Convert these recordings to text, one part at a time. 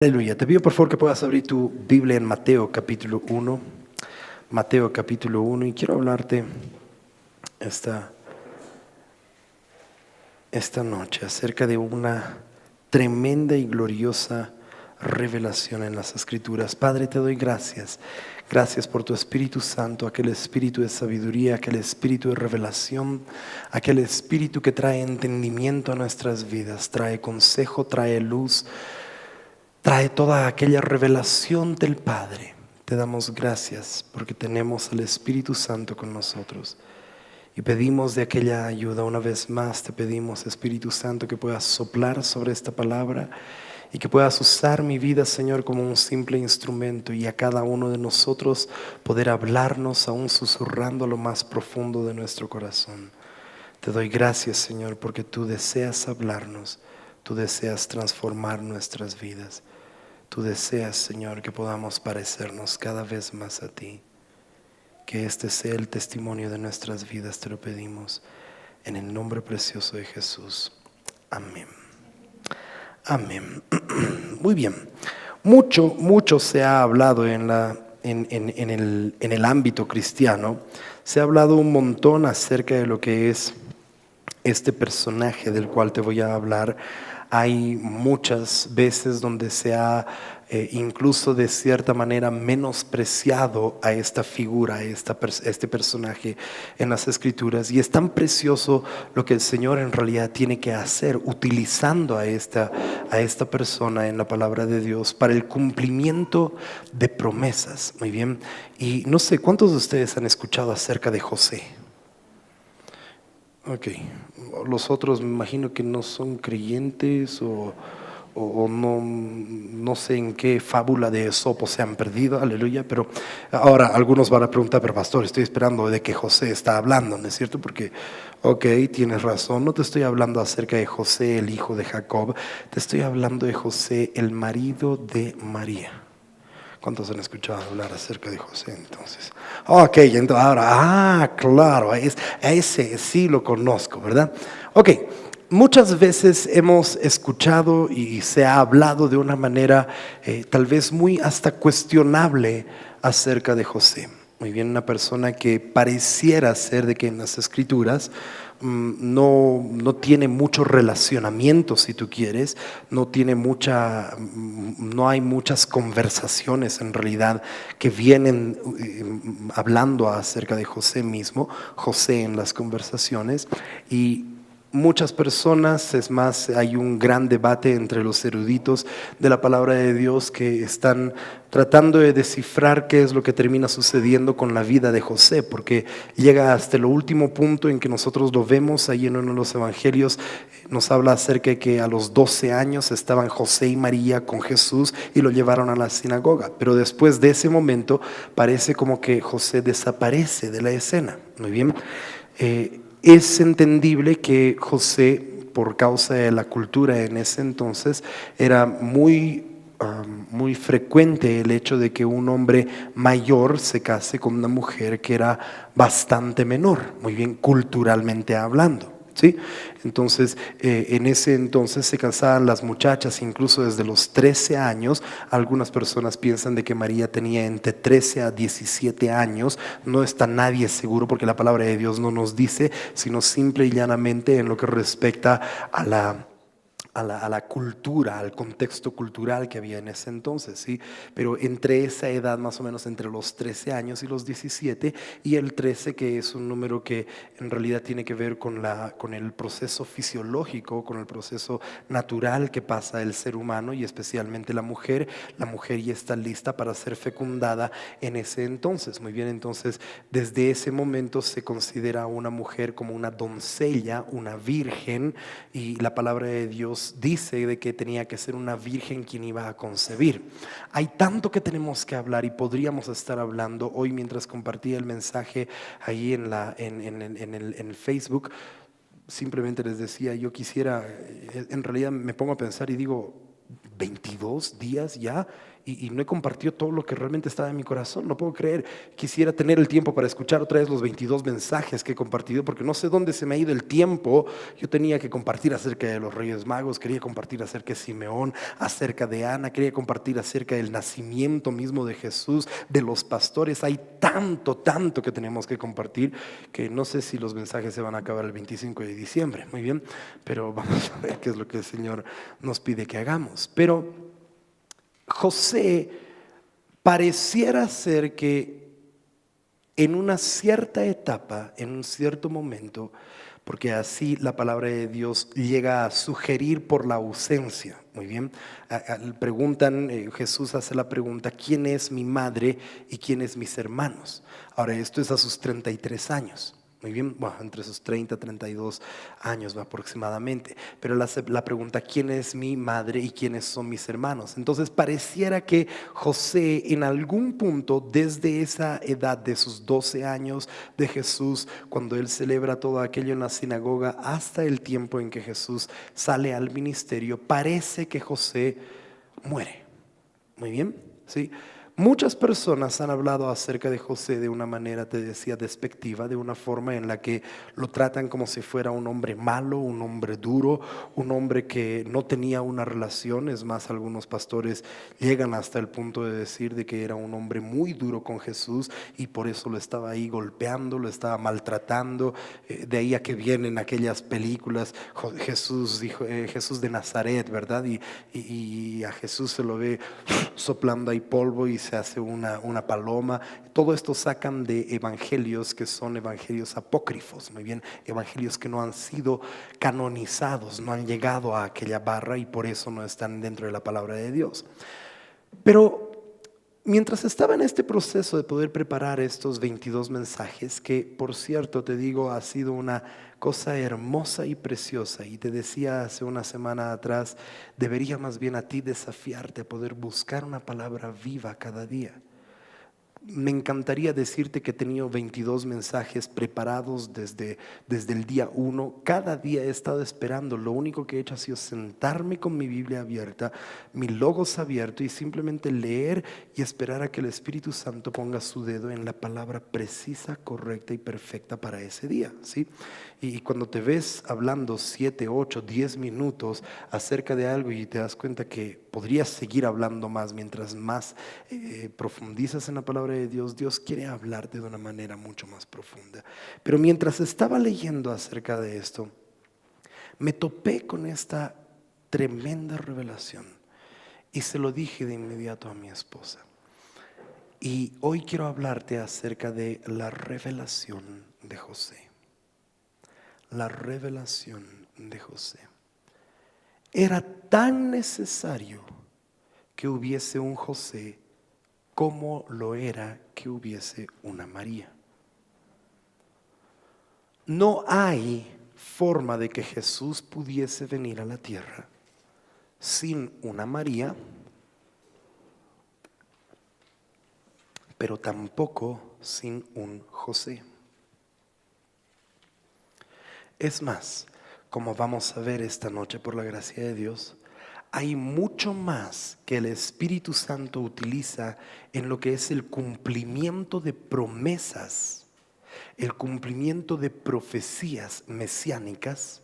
Aleluya. Te pido por favor que puedas abrir tu Biblia en Mateo capítulo 1. Mateo capítulo 1. Y quiero hablarte esta noche acerca de una tremenda y gloriosa revelación en las Escrituras. Padre, te doy gracias. Gracias por tu Espíritu Santo, aquel Espíritu de sabiduría, aquel Espíritu de revelación, aquel Espíritu que trae entendimiento a nuestras vidas, trae consejo, trae luz, trae toda aquella revelación del Padre. Te damos gracias porque tenemos al Espíritu Santo con nosotros. Y pedimos de aquella ayuda una vez más. Te pedimos, Espíritu Santo, que puedas soplar sobre esta palabra y que puedas usar mi vida, Señor, como un simple instrumento, y a cada uno de nosotros poder hablarnos, aún susurrando a lo más profundo de nuestro corazón. Te doy gracias, Señor, porque tú deseas hablarnos, tú deseas transformar nuestras vidas. Tú deseas, Señor, que podamos parecernos cada vez más a ti. Que este sea el testimonio de nuestras vidas, te lo pedimos en el nombre precioso de Jesús. Amén. Amén. Muy bien. Mucho se ha hablado en el ámbito cristiano. Se ha hablado un montón acerca de lo que es este personaje del cual te voy a hablar. Hay muchas veces donde se ha incluso de cierta manera menospreciado a esta figura, a este personaje en las Escrituras, y es tan precioso lo que el Señor en realidad tiene que hacer utilizando a esta persona en la palabra de Dios para el cumplimiento de promesas. Muy bien. Y no sé, ¿cuántos de ustedes han escuchado acerca de José? Ok, los otros me imagino que no son creyentes o no sé en qué fábula de Esopo se han perdido, aleluya. Pero ahora algunos van a preguntar, pero pastor, estoy esperando de que José está hablando, ¿no es cierto? Porque, ok, tienes razón, no te estoy hablando acerca de José, el hijo de Jacob, te estoy hablando de José, el marido de María. ¿Cuántos han escuchado hablar acerca de José entonces? Ok, entonces ahora, claro, a ese sí lo conozco, ¿verdad? Ok, muchas veces hemos escuchado y se ha hablado de una manera tal vez muy hasta cuestionable acerca de José. Muy bien, una persona que pareciera ser de que en las Escrituras no tiene mucho relacionamiento, si tú quieres, no hay muchas conversaciones en realidad que vienen hablando acerca de José mismo, José en las conversaciones. Y muchas personas, es más, hay un gran debate entre los eruditos de la palabra de Dios que están tratando de descifrar qué es lo que termina sucediendo con la vida de José, porque llega hasta el último punto en que nosotros lo vemos ahí en uno de los evangelios. Nos habla acerca de que a los 12 años estaban José y María con Jesús y lo llevaron a la sinagoga, pero después de ese momento parece como que José desaparece de la escena. Muy bien. Es entendible que José, por causa de la cultura en ese entonces, era muy frecuente el hecho de que un hombre mayor se case con una mujer que era bastante menor, muy bien culturalmente hablando. ¿Sí? Entonces, en ese entonces se casaban las muchachas incluso desde los 13 años. Algunas personas piensan de que María tenía entre 13 a 17 años. No está nadie seguro porque la palabra de Dios no nos dice, sino simple y llanamente en lo que respecta a la cultura, al contexto cultural que había en ese entonces, ¿sí? Pero entre esa edad, más o menos entre los 13 años y los 17, y el 13, que es un número que en realidad tiene que ver con el proceso fisiológico, con el proceso natural que pasa el ser humano y especialmente la mujer ya está lista para ser fecundada en ese entonces. Muy bien, entonces desde ese momento se considera a una mujer como una doncella, una virgen, y la palabra de Dios dice de que tenía que ser una virgen quien iba a concebir. Hay tanto que tenemos que hablar y podríamos estar hablando hoy mientras compartía el mensaje ahí en el Facebook. Simplemente les decía, yo quisiera, en realidad me pongo a pensar y digo, 22 días ya y no he compartido todo lo que realmente estaba en mi corazón. No puedo creer. Quisiera tener el tiempo para escuchar otra vez los 22 mensajes que he compartido, porque no sé dónde se me ha ido el tiempo. Yo tenía que compartir acerca de los Reyes Magos, quería compartir acerca de Simeón, acerca de Ana, quería compartir acerca del nacimiento mismo de Jesús, de los pastores. Hay tanto que tenemos que compartir, que no sé si los mensajes se van a acabar el 25 de diciembre. Muy bien, pero vamos a ver qué es lo que el Señor nos pide que hagamos. Pero José pareciera ser que en una cierta etapa, en un cierto momento, porque así la palabra de Dios llega a sugerir por la ausencia. Muy bien, preguntan, Jesús hace la pregunta: ¿quién es mi madre y quién es mis hermanos? Ahora, esto es a sus 33 años. Muy bien, bueno, entre sus 30 y 32 años aproximadamente. Pero la pregunta: ¿quién es mi madre y quiénes son mis hermanos? Entonces pareciera que José en algún punto, desde esa edad de sus 12 años de Jesús, cuando él celebra todo aquello en la sinagoga, hasta el tiempo en que Jesús sale al ministerio, parece que José muere. Muy bien, ¿sí? Muchas personas han hablado acerca de José de una manera, te decía, despectiva, de una forma en la que lo tratan como si fuera un hombre malo, un hombre duro, un hombre que no tenía una relación. Es más, algunos pastores llegan hasta el punto de decir de que era un hombre muy duro con Jesús y por eso lo estaba ahí golpeando, lo estaba maltratando. De ahí a que vienen aquellas películas, Jesús dijo, Jesús de Nazaret, ¿verdad? Y a Jesús se lo ve soplando ahí polvo y se hace una paloma. Todo esto sacan de evangelios que son evangelios apócrifos, muy bien, evangelios que no han sido canonizados, no han llegado a aquella barra y por eso no están dentro de la palabra de Dios. Pero mientras estaba en este proceso de poder preparar estos 22 mensajes, que por cierto te digo ha sido una cosa hermosa y preciosa, y te decía hace una semana atrás, debería más bien a ti desafiarte a poder buscar una palabra viva cada día. Me encantaría decirte que he tenido 22 mensajes preparados desde el día 1. Cada día he estado esperando. Lo único que he hecho ha sido sentarme con mi Biblia abierta, mi logos abierto, y simplemente leer y esperar a que el Espíritu Santo ponga su dedo en la palabra precisa, correcta y perfecta para ese día, ¿sí? Y cuando te ves hablando 7, 8, 10 minutos acerca de algo y te das cuenta que podrías seguir hablando más mientras más profundizas en la palabra de Dios, Dios quiere hablarte de una manera mucho más profunda. Pero mientras estaba leyendo acerca de esto, me topé con esta tremenda revelación y se lo dije de inmediato a mi esposa. Y hoy quiero hablarte acerca de la revelación de José. La revelación de José. Era tan necesario que hubiese un José como lo era que hubiese una María. No hay forma de que Jesús pudiese venir a la tierra sin una María, pero tampoco sin un José. Es más, como vamos a ver esta noche por la gracia de Dios, hay mucho más que el Espíritu Santo utiliza en lo que es el cumplimiento de promesas, el cumplimiento de profecías mesiánicas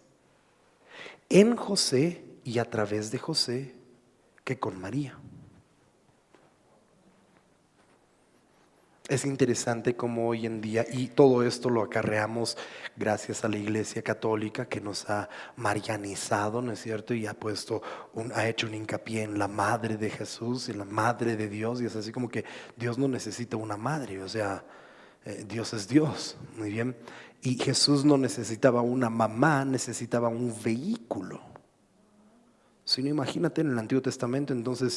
en José y a través de José que con María. Es interesante cómo hoy en día, y todo esto lo acarreamos gracias a la Iglesia Católica que nos ha marianizado, ¿no es cierto? Y ha hecho un hincapié en la madre de Jesús, en la madre de Dios, y es así como que Dios no necesita una madre, o sea, Dios es Dios, muy bien. Y Jesús no necesitaba una mamá, necesitaba un vehículo. Si no, imagínate en el Antiguo Testamento, entonces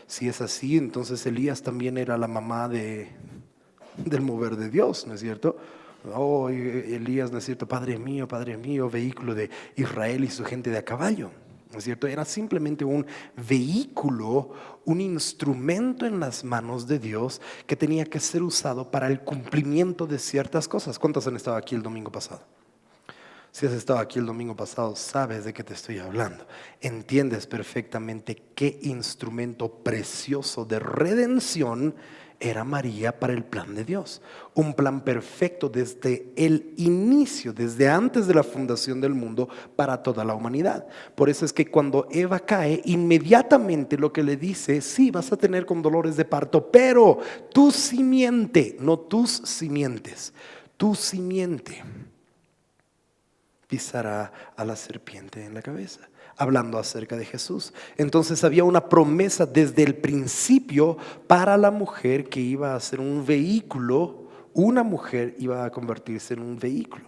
si es así, entonces Elías también era la mamá del mover de Dios, ¿no es cierto? Oh, Elías, ¿no es cierto? Padre mío, vehículo de Israel y su gente de a caballo, ¿no es cierto? Era simplemente un vehículo, un instrumento en las manos de Dios que tenía que ser usado para el cumplimiento de ciertas cosas. ¿Cuántos han estado aquí el domingo pasado? Si has estado aquí el domingo pasado, sabes de qué te estoy hablando. Entiendes perfectamente qué instrumento precioso de redención era María para el plan de Dios. Un plan perfecto desde el inicio, desde antes de la fundación del mundo, para toda la humanidad. Por eso es que cuando Eva cae, inmediatamente lo que le dice: sí, vas a tener con dolores de parto, pero tu simiente, no tus simientes, tu simiente pisará a la serpiente en la cabeza, hablando acerca de Jesús. Entonces había una promesa desde el principio para la mujer que iba a ser un vehículo. Una mujer iba a convertirse en un vehículo,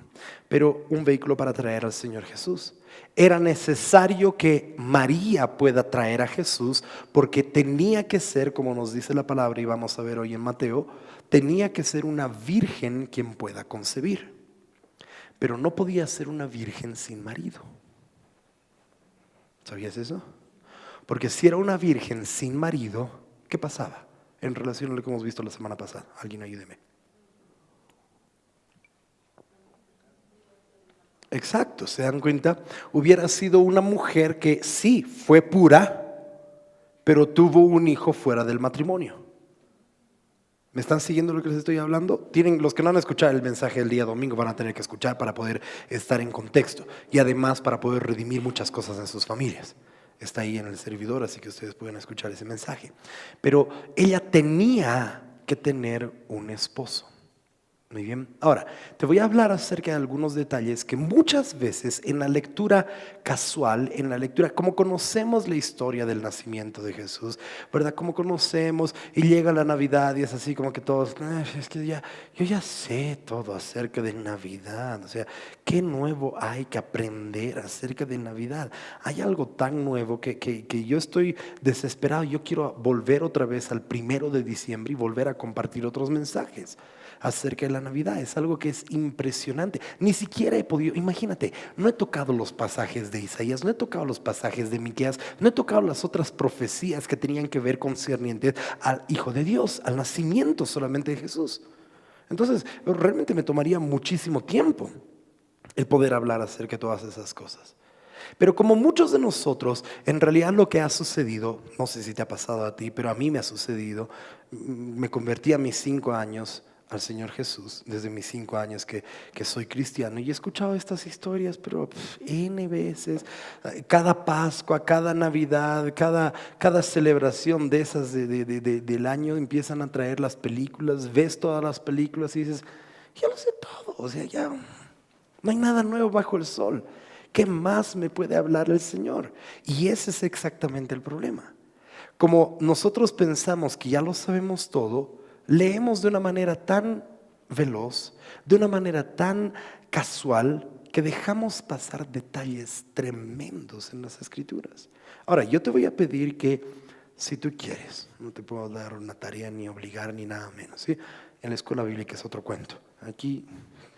pero un vehículo para traer al Señor Jesús. Era necesario que María pueda traer a Jesús, porque tenía que ser, como nos dice la palabra y vamos a ver hoy en Mateo, tenía que ser una virgen quien pueda concebir. Pero no podía ser una virgen sin marido. ¿Sabías eso? Porque si era una virgen sin marido, ¿qué pasaba? En relación a lo que hemos visto la semana pasada. Alguien ayúdeme. Exacto, ¿se dan cuenta? Hubiera sido una mujer que sí fue pura, pero tuvo un hijo fuera del matrimonio. ¿Me están siguiendo lo que les estoy hablando? Los que no han escuchado el mensaje del día domingo van a tener que escuchar para poder estar en contexto y además para poder redimir muchas cosas en sus familias. Está ahí en el servidor, así que ustedes pueden escuchar ese mensaje. Pero ella tenía que tener un esposo. Muy bien. Ahora, te voy a hablar acerca de algunos detalles que muchas veces en la lectura casual, en la lectura, como conocemos la historia del nacimiento de Jesús, ¿verdad? Como conocemos y llega la Navidad y es así como que todos, es que yo ya sé todo acerca de Navidad. O sea, ¿qué nuevo hay que aprender acerca de Navidad? Hay algo tan nuevo que yo estoy desesperado. Yo quiero volver otra vez al 1 de diciembre y volver a compartir otros mensajes acerca de la Navidad. Es algo que es impresionante. Ni siquiera he podido, imagínate, no he tocado los pasajes de Isaías, no he tocado los pasajes de Miqueas, no he tocado las otras profecías que tenían que ver concernientes al Hijo de Dios, al nacimiento solamente de Jesús. Entonces, realmente me tomaría muchísimo tiempo el poder hablar acerca de todas esas cosas. Pero como muchos de nosotros, en realidad lo que ha sucedido, no sé si te ha pasado a ti, pero a mí me ha sucedido. Me convertí a mis 5 años al Señor Jesús, desde mis 5 años que soy cristiano, y he escuchado estas historias, pero N veces, cada Pascua, cada Navidad, cada celebración de esas del año, empiezan a traer las películas, ves todas las películas y dices, ya lo sé todo, o sea, ya no hay nada nuevo bajo el sol. ¿Qué más me puede hablar el Señor? Y ese es exactamente el problema. Como nosotros pensamos que ya lo sabemos todo, leemos de una manera tan veloz, de una manera tan casual, que dejamos pasar detalles tremendos en las Escrituras. Ahora, yo te voy a pedir que, si tú quieres, no te puedo dar una tarea ni obligar ni nada menos, ¿sí? En la escuela bíblica es otro cuento. Aquí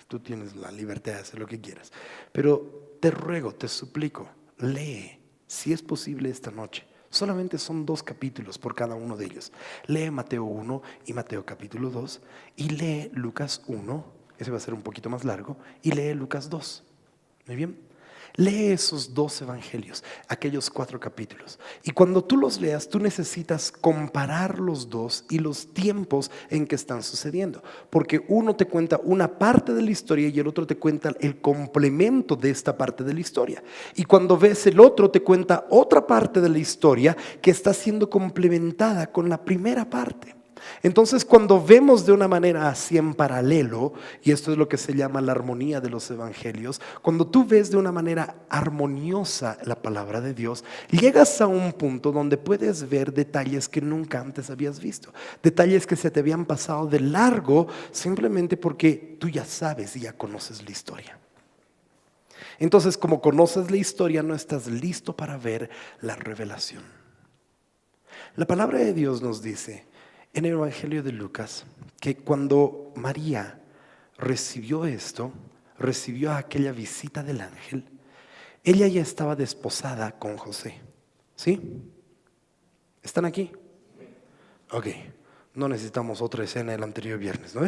tú tienes la libertad de hacer lo que quieras. Pero te ruego, te suplico, lee, si es posible esta noche. Solamente son 2 capítulos por cada uno de ellos. Lee Mateo 1 y Mateo capítulo 2 y lee Lucas 1, ese va a ser un poquito más largo, y lee Lucas 2. Muy bien. Lee esos 2 evangelios, aquellos 4 capítulos. Y cuando tú los leas, tú necesitas comparar los 2 y los tiempos en que están sucediendo. Porque uno te cuenta una parte de la historia y el otro te cuenta el complemento de esta parte de la historia. Y cuando ves el otro, te cuenta otra parte de la historia que está siendo complementada con la primera parte. Entonces, cuando vemos de una manera así en paralelo, y esto es lo que se llama la armonía de los evangelios, cuando tú ves de una manera armoniosa la palabra de Dios, llegas a un punto donde puedes ver detalles que nunca antes habías visto, detalles que se te habían pasado de largo simplemente porque tú ya sabes y ya conoces la historia. Entonces, como conoces la historia, no estás listo para ver la revelación. La palabra de Dios nos dice en el Evangelio de Lucas que cuando María recibió esto, recibió aquella visita del ángel, ella ya estaba desposada con José. ¿Sí? ¿Están aquí? Ok. No necesitamos otra escena del anterior viernes, ¿no?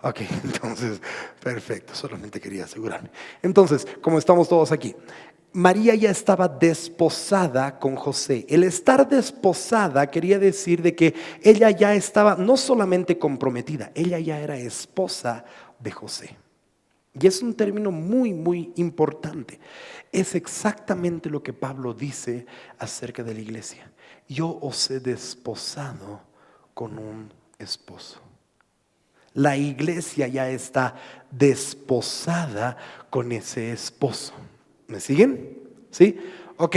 Ok, entonces, perfecto, solamente quería asegurarme. Entonces, como estamos todos aquí, María ya estaba desposada con José. El estar desposada quería decir de que ella ya estaba no solamente comprometida, ella ya era esposa de José. Y es un término muy, muy importante. Es exactamente lo que Pablo dice acerca de la iglesia. Yo os he desposado con un esposo. La iglesia ya está desposada con ese esposo. ¿Me siguen? ¿Sí? Ok,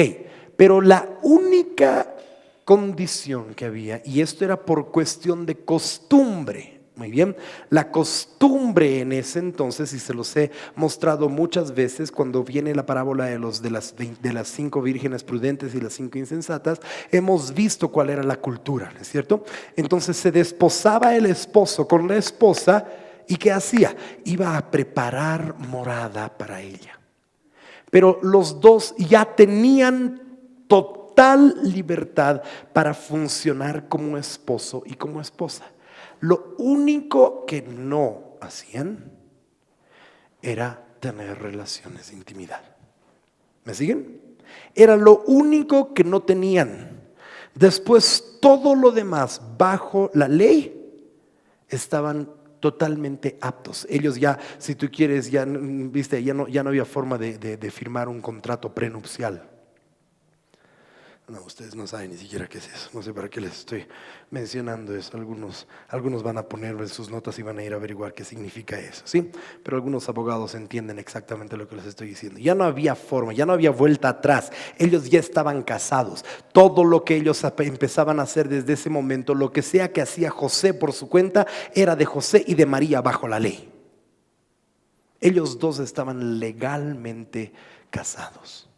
pero la única condición que había, y esto era por cuestión de costumbre, muy bien, la costumbre en ese entonces, y se los he mostrado muchas veces cuando viene la parábola de las 5 vírgenes prudentes y las 5 insensatas, hemos visto cuál era la cultura, ¿no es cierto? Entonces se desposaba el esposo con la esposa, ¿y qué hacía? Iba a preparar morada para ella. Pero los dos ya tenían total libertad para funcionar como esposo y como esposa. Lo único que no hacían era tener relaciones de intimidad. ¿Me siguen? Era lo único que no tenían. Después todo lo demás bajo la ley estaban totalmente aptos. Ellos ya, si tú quieres, ya viste, ya no había forma de firmar un contrato prenupcial. No, ustedes no saben ni siquiera qué es eso. No sé para qué les estoy mencionando eso. Algunos van a ponerlo en sus notas y van a ir a averiguar qué significa eso, ¿sí? Pero algunos abogados entienden exactamente lo que les estoy diciendo. Ya no había forma, ya no había vuelta atrás. Ellos ya estaban casados. Todo lo que ellos empezaban a hacer desde ese momento, lo que sea que hacía José por su cuenta, era de José y de María bajo la ley. Ellos dos estaban legalmente casados.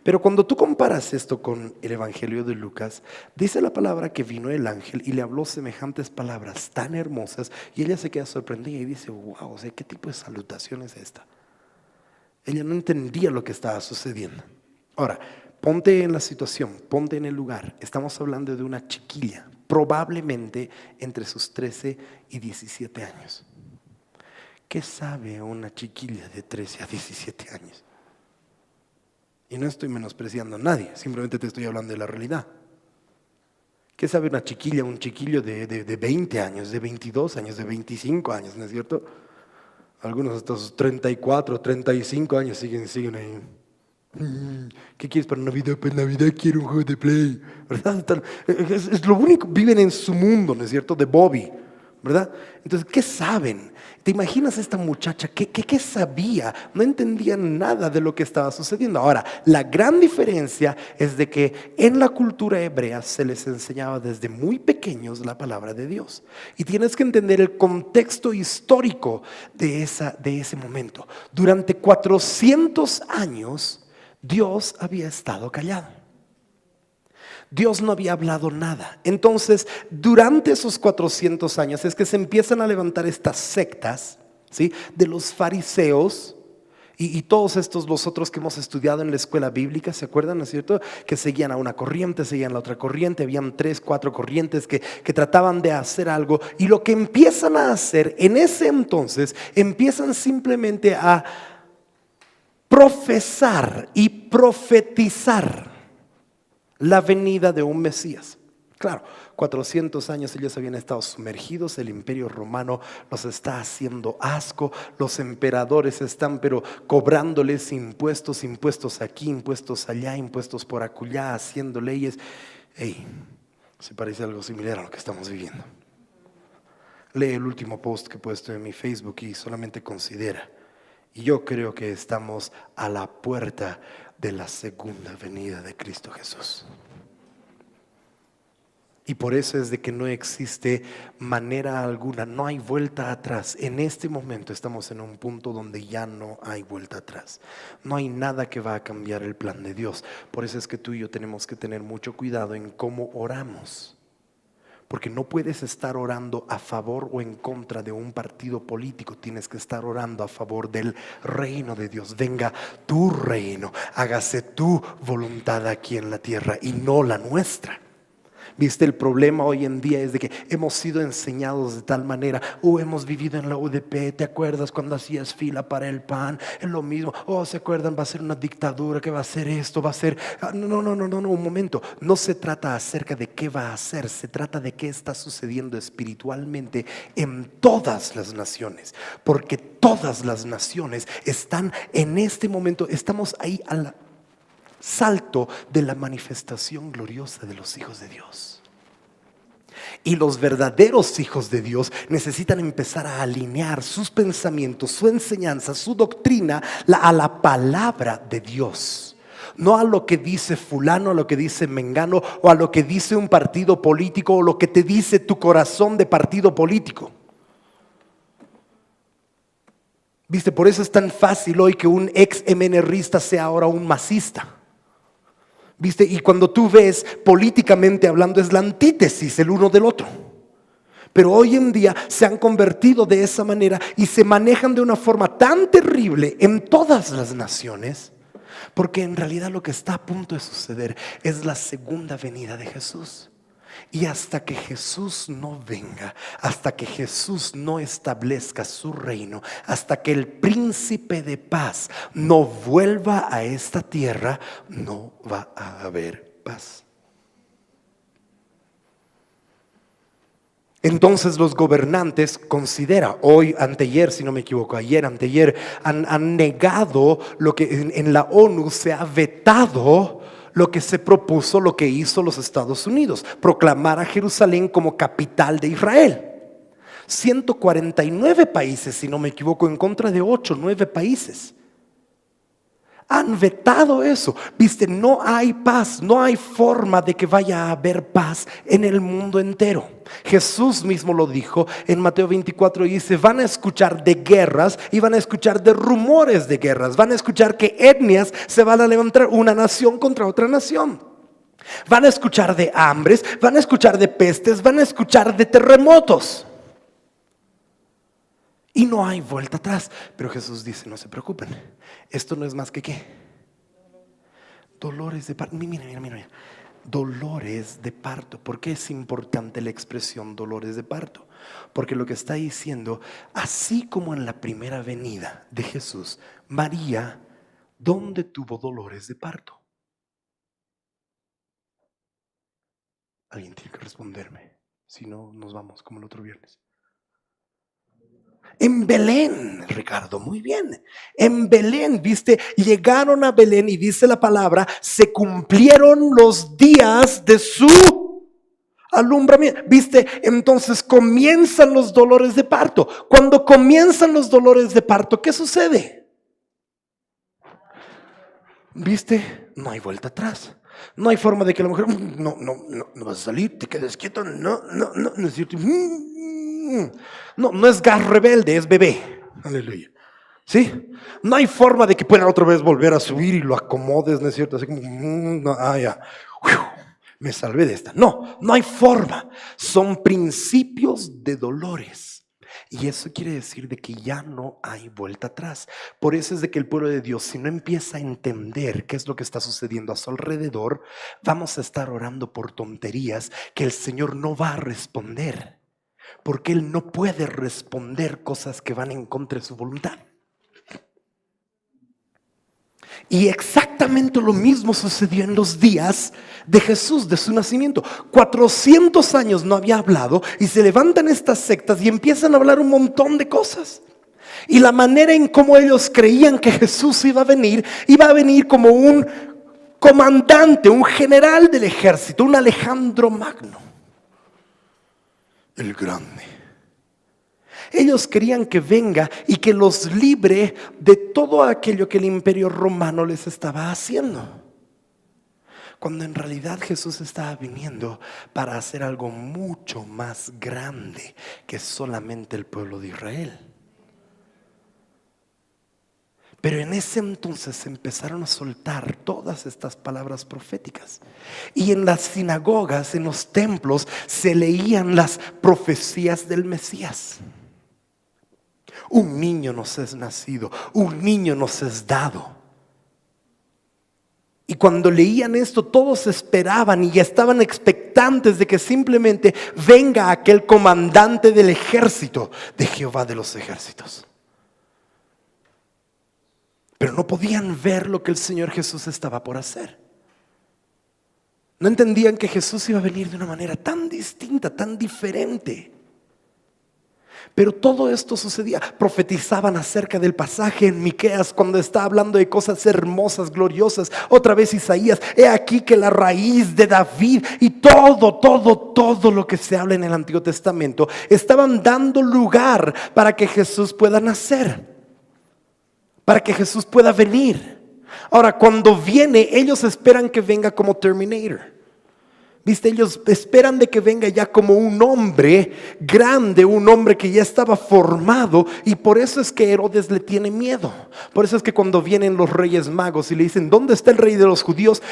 Pero cuando tú comparas esto con el Evangelio de Lucas, dice la palabra que vino el ángel y le habló semejantes palabras tan hermosas, y ella se queda sorprendida y dice: wow, o sea, ¿qué tipo de salutación es esta? Ella no entendía lo que estaba sucediendo. Ahora, ponte en la situación, ponte en el lugar. Estamos hablando de una chiquilla, probablemente entre sus 13 y 17 años. ¿Qué sabe una chiquilla de 13 a 17 años? Y no estoy menospreciando a nadie, simplemente te estoy hablando de la realidad. ¿Qué sabe una chiquilla, un chiquillo de 20 años, de 22 años, de 25 años, ¿no es cierto? Algunos hasta sus 34, 35 años siguen ahí. ¿Qué quieres para Navidad? Pues Navidad quiero un juego de Play, ¿verdad? Es lo único, viven en su mundo, ¿no es cierto? De Bobby, ¿verdad? Entonces, ¿qué saben? ¿Te imaginas esta muchacha? ¿Qué sabía? No entendía nada de lo que estaba sucediendo. Ahora, la gran diferencia es de que en la cultura hebrea se les enseñaba desde muy pequeños la palabra de Dios. Y tienes que entender el contexto histórico de ese momento. Durante 400 años, Dios había estado callado. Dios no había hablado nada. Entonces, durante esos 400 años es que se empiezan a levantar estas sectas, ¿sí?, de los fariseos y todos estos, los otros que hemos estudiado en la escuela bíblica, ¿se acuerdan? ¿No es cierto? Que seguían a una corriente, seguían a la otra corriente, habían 3, 4 corrientes que trataban de hacer algo, y lo que empiezan a hacer en ese entonces, empiezan simplemente a profesar y profetizar la venida de un Mesías. Claro, 400 años ellos habían estado sumergidos, el imperio romano los está haciendo asco, los emperadores están pero cobrándoles impuestos, impuestos aquí, impuestos allá, impuestos por acullá, haciendo leyes. Hey, se parece algo similar a lo que estamos viviendo. Lee el último post que he puesto en mi Facebook y solamente considera. Y yo creo que estamos a la puerta de la segunda venida de Cristo Jesús. Y por eso es de que no existe manera alguna, no hay vuelta atrás. En este momento estamos en un punto donde ya no hay vuelta atrás. No hay nada que va a cambiar el plan de Dios. Por eso es que tú y yo tenemos que tener mucho cuidado en cómo oramos. Porque no puedes estar orando a favor o en contra de un partido político. Tienes que estar orando a favor del reino de Dios. Venga tu reino, hágase tu voluntad aquí en la tierra y no la nuestra. Viste, el problema hoy en día es de que hemos sido enseñados de tal manera. Hemos vivido en la UDP, ¿te acuerdas cuando hacías fila para el pan? Es lo mismo. ¿Se acuerdan? Va a ser una dictadura, que va a ser esto, va a ser... No, un momento. No se trata acerca de qué va a hacer, se trata de qué está sucediendo espiritualmente en todas las naciones. Porque todas las naciones están en este momento, estamos ahí al salto de la manifestación gloriosa de los hijos de Dios. Y los verdaderos hijos de Dios necesitan empezar a alinear sus pensamientos, su enseñanza, su doctrina a la palabra de Dios. No a lo que dice fulano, a lo que dice mengano, o a lo que dice un partido político, o lo que te dice tu corazón de partido político. Viste, por eso es tan fácil hoy que un ex MNRista sea ahora un masista. ¿Viste? Y cuando tú ves políticamente hablando es la antítesis el uno del otro. Pero hoy en día se han convertido de esa manera y se manejan de una forma tan terrible en todas las naciones, porque en realidad lo que está a punto de suceder es la segunda venida de Jesús. Y hasta que Jesús no venga, hasta que Jesús no establezca su reino, hasta que el príncipe de paz no vuelva a esta tierra, no va a haber paz. Entonces los gobernantes consideran, hoy, anteayer, si no me equivoco, ayer, anteayer, han negado lo que en la ONU se ha vetado. Lo que se propuso, lo que hizo los Estados Unidos, proclamar a Jerusalén como capital de Israel. 149 países, si no me equivoco, en contra de 8, 9 países. Han vetado eso. Viste, no hay paz, no hay forma de que vaya a haber paz en el mundo entero. Jesús mismo lo dijo en Mateo 24 y dice: van a escuchar de guerras y van a escuchar de rumores de guerras. Van a escuchar que etnias se van a levantar, una nación contra otra nación. Van a escuchar de hambres, van a escuchar de pestes, van a escuchar de terremotos. Y no hay vuelta atrás. Pero Jesús dice: no se preocupen, esto no es más que ¿qué? Dolores de parto. Mira. Dolores de parto. ¿Por qué es importante la expresión dolores de parto? Porque lo que está diciendo, así como en la primera venida de Jesús, María, ¿dónde tuvo dolores de parto? Alguien tiene que responderme, si no nos vamos como el otro viernes. En Belén, Ricardo, muy bien. En Belén, viste, llegaron a Belén y dice la palabra, se cumplieron los días de su alumbramiento. Viste, entonces comienzan los dolores de parto. Cuando comienzan los dolores de parto, ¿qué sucede? Viste, no hay vuelta atrás. No hay forma de que la mujer no vas a salir, te quedes quieto, no es cierto. No es gas rebelde, es bebé. Aleluya. ¿Sí? No hay forma de que pueda otra vez volver a subir y lo acomodes, ¿no es cierto? Así como, ya. Me salvé de esta. No hay forma. Son principios de dolores. Y eso quiere decir de que ya no hay vuelta atrás. Por eso es de que el pueblo de Dios, si no empieza a entender qué es lo que está sucediendo a su alrededor, vamos a estar orando por tonterías que el Señor no va a responder. Porque Él no puede responder cosas que van en contra de su voluntad. Y exactamente lo mismo sucedió en los días de Jesús, de su nacimiento. 400 años no había hablado y se levantan estas sectas y empiezan a hablar un montón de cosas. Y la manera en cómo ellos creían que Jesús iba a venir como un comandante, un general del ejército, un Alejandro Magno, el grande. Ellos querían que venga y que los libre de todo aquello que el imperio romano les estaba haciendo. Cuando en realidad Jesús estaba viniendo para hacer algo mucho más grande que solamente el pueblo de Israel. Pero en ese entonces empezaron a soltar todas estas palabras proféticas. Y en las sinagogas, en los templos, se leían las profecías del Mesías. Un niño nos es nacido, un niño nos es dado. Y cuando leían esto, todos esperaban y ya estaban expectantes expectantes de que simplemente venga aquel comandante del ejército de Jehová de los ejércitos. Pero no podían ver lo que el Señor Jesús estaba por hacer. No entendían que Jesús iba a venir de una manera tan distinta, tan diferente. Pero todo esto sucedía. Profetizaban acerca del pasaje en Miqueas cuando está hablando de cosas hermosas, gloriosas. Otra vez Isaías, he aquí que la raíz de David y todo lo que se habla en el Antiguo Testamento estaban dando lugar para que Jesús pueda nacer, para que Jesús pueda venir. Ahora, cuando viene, ellos esperan que venga como Terminator. ¿Viste? Ellos esperan de que venga ya como un hombre grande, un hombre que ya estaba formado. Y por eso es que Herodes le tiene miedo. Por eso es que cuando vienen los reyes magos y le dicen, ¿dónde está el rey de los judíos?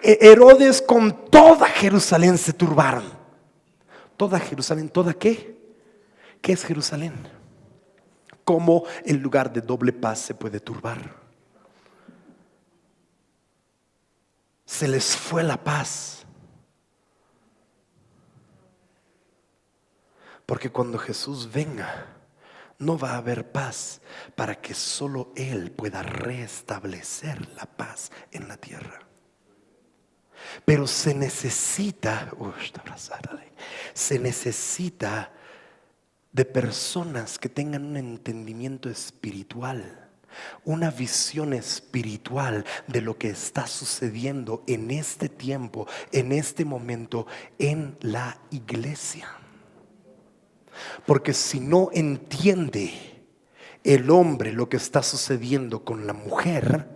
Herodes con toda Jerusalén se turbaron. Toda Jerusalén, ¿toda qué? ¿Qué es Jerusalén? ¿Cómo el lugar de doble paz se puede turbar? Se les fue la paz. Porque cuando Jesús venga, no va a haber paz para que solo Él pueda restablecer la paz en la tierra. Pero se necesita de personas que tengan un entendimiento espiritual, una visión espiritual de lo que está sucediendo en este tiempo, en este momento, en la iglesia. Porque si no entiende el hombre lo que está sucediendo con la mujer,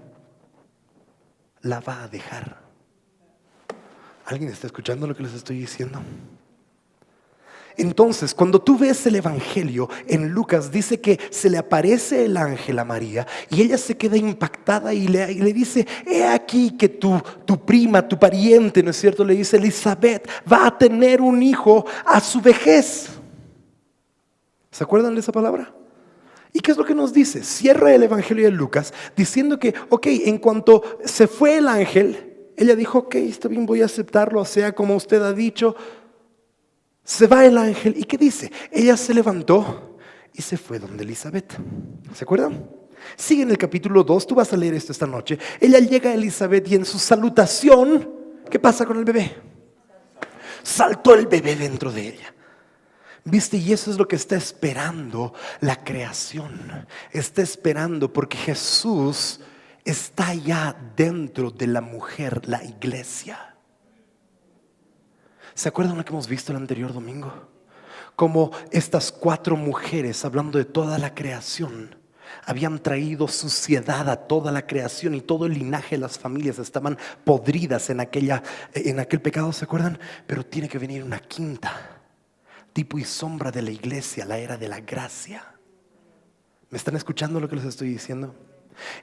la va a dejar. ¿Alguien está escuchando lo que les estoy diciendo? Entonces, cuando tú ves el evangelio en Lucas, dice que se le aparece el ángel a María y ella se queda impactada y le dice, he aquí que tu prima, tu pariente, ¿no es cierto? Le dice, Elizabeth va a tener un hijo a su vejez. ¿Se acuerdan de esa palabra? ¿Y qué es lo que nos dice? Cierra el evangelio de Lucas diciendo que, en cuanto se fue el ángel, ella dijo, ok, está bien, voy a aceptarlo, sea como usted ha dicho. Se va el ángel, ¿y qué dice? Ella se levantó y se fue donde Elizabeth. ¿Se acuerdan? Sigue en el capítulo 2, tú vas a leer esto esta noche. Ella llega a Elizabeth y en su salutación, ¿qué pasa con el bebé? Saltó el bebé dentro de ella. ¿Viste? Y eso es lo que está esperando la creación. Está esperando porque Jesús está ya dentro de la mujer, la iglesia. ¿Se acuerdan lo que hemos visto el anterior domingo? Como estas 4 mujeres, hablando de toda la creación, habían traído suciedad a toda la creación y todo el linaje de las familias estaban podridas en aquel pecado, ¿se acuerdan? Pero tiene que venir una quinta, tipo y sombra de la iglesia, la era de la gracia. ¿Me están escuchando lo que les estoy diciendo?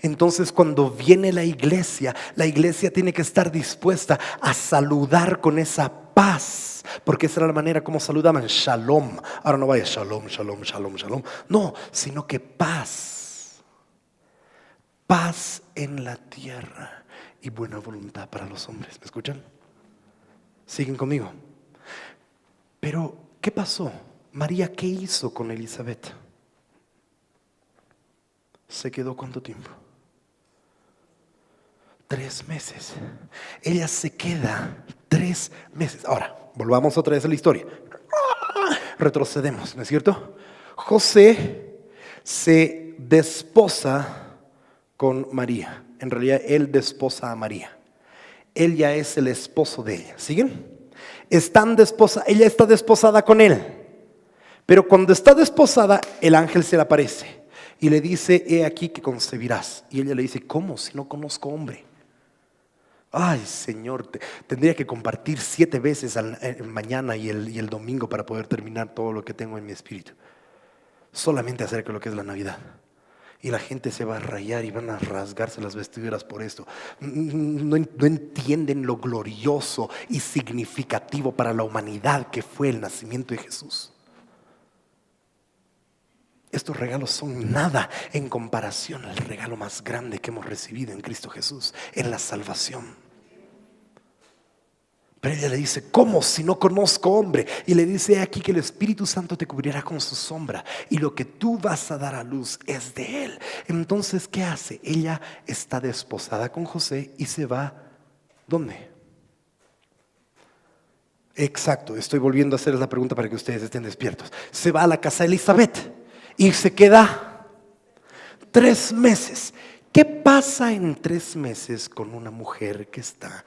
Entonces, cuando viene la iglesia tiene que estar dispuesta a saludar con esa paz, porque esa era la manera como saludaban, shalom. Ahora no vaya shalom, shalom, shalom, shalom. No, sino que paz. Paz en la tierra y buena voluntad para los hombres. ¿Me escuchan? ¿Siguen conmigo? Pero, ¿qué pasó? María, ¿qué hizo con Elizabeth? ¿Se quedó cuánto tiempo? 3 meses. Ella se queda 3 meses. Ahora, volvamos otra vez a la historia. Retrocedemos, ¿no es cierto? José se desposa con María. En realidad, él desposa a María. Él ya es el esposo de ella. ¿Siguen? Ella está desposada con él. Pero cuando está desposada, el ángel se le aparece y le dice, he aquí que concebirás. Y ella le dice, ¿cómo? Si no conozco hombre. Ay, Señor, tendría que compartir 7 veces mañana y el domingo para poder terminar todo lo que tengo en mi espíritu. Solamente acerca de lo que es la Navidad. Y la gente se va a rayar y van a rasgarse las vestiduras por esto. No entienden lo glorioso y significativo para la humanidad que fue el nacimiento de Jesús. Estos regalos son nada en comparación al regalo más grande que hemos recibido en Cristo Jesús, en la salvación. Pero ella le dice: ¿cómo si no conozco hombre? Y le dice: "He aquí que el Espíritu Santo te cubrirá con su sombra, y lo que tú vas a dar a luz es de él". Entonces, ¿qué hace? Ella está desposada con José y se va. ¿Dónde? Exacto, estoy volviendo a hacerles la pregunta para que ustedes estén despiertos. Se va a la casa de Elizabeth y se queda 3 meses. ¿Qué pasa en 3 meses con una mujer que está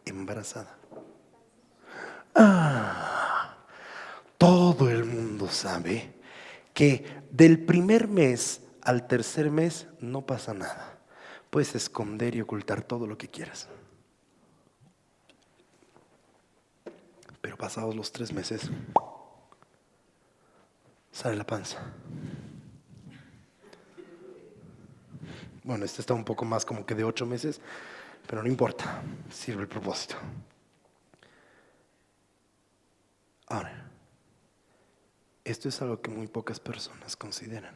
embarazada? Todo el mundo sabe que del primer mes al tercer mes no pasa nada. Puedes esconder y ocultar todo lo que quieras. Pero pasados los 3 meses, sale la panza. Bueno, este está un poco más como que de 8 meses, pero no importa, sirve el propósito. Ahora, esto es algo que muy pocas personas consideran.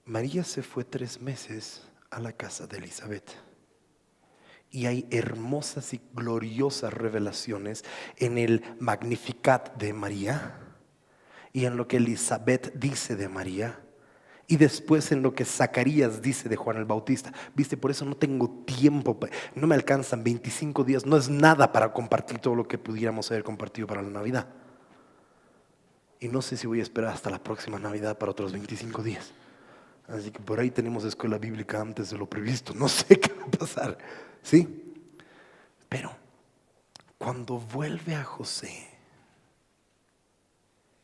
María se fue 3 meses a la casa de Elizabeth. Y hay hermosas y gloriosas revelaciones en el Magnificat de María y en lo que Elizabeth dice de María, y después en lo que Zacarías dice de Juan el Bautista. Viste, por eso no tengo tiempo, no me alcanzan 25 días, no es nada para compartir todo lo que pudiéramos haber compartido para la Navidad. Y no sé si voy a esperar hasta la próxima Navidad para otros 25 días. Así que por ahí tenemos escuela bíblica antes de lo previsto. No sé qué va a pasar, ¿sí? Pero cuando vuelve a José,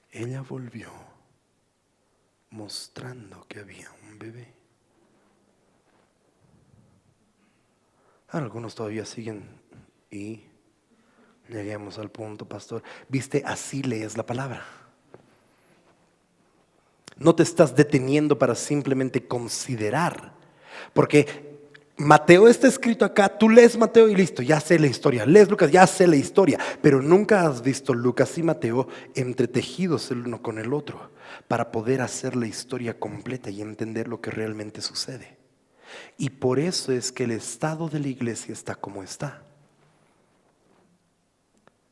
ella volvió mostrando que había un bebé. Algunos todavía siguen y lleguemos al punto, pastor. Viste, así lees la palabra. No te estás deteniendo para simplemente considerar, porque Mateo está escrito acá, tú lees Mateo y listo, ya sé la historia. Lees Lucas, ya sé la historia, pero nunca has visto Lucas y Mateo entretejidos el uno con el otro para poder hacer la historia completa y entender lo que realmente sucede. Y por eso es que el estado de la iglesia está como está.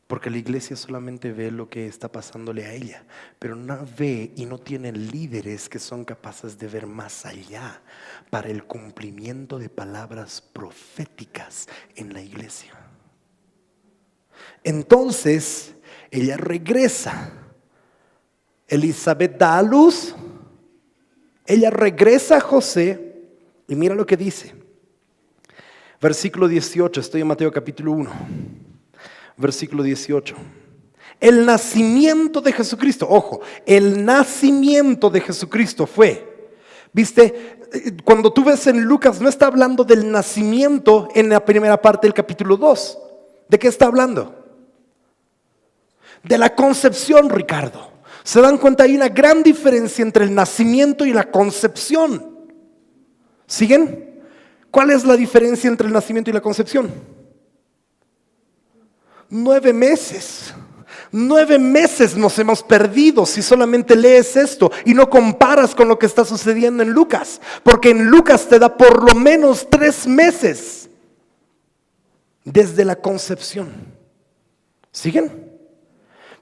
Porque la iglesia solamente ve lo que está pasándole a ella, pero no ve y no tiene líderes que son capaces de ver más allá para el cumplimiento de palabras proféticas en la iglesia. Entonces, ella regresa. Elizabeth da a luz. Ella regresa a José y mira lo que dice. Versículo 18, estoy en Mateo capítulo 1. Versículo 18. El nacimiento de Jesucristo, ojo, el nacimiento de Jesucristo fue, viste, cuando tú ves en Lucas no está hablando del nacimiento en la primera parte del capítulo 2. ¿De qué está hablando? De la concepción, Ricardo. ¿Se dan cuenta? Hay una gran diferencia entre el nacimiento y la concepción. ¿Siguen? ¿Cuál es la diferencia entre el nacimiento y la concepción? 9 meses. 9 meses nos hemos perdido si solamente lees esto y no comparas con lo que está sucediendo en Lucas, porque en Lucas te da por lo menos 3 meses desde la concepción. ¿Siguen?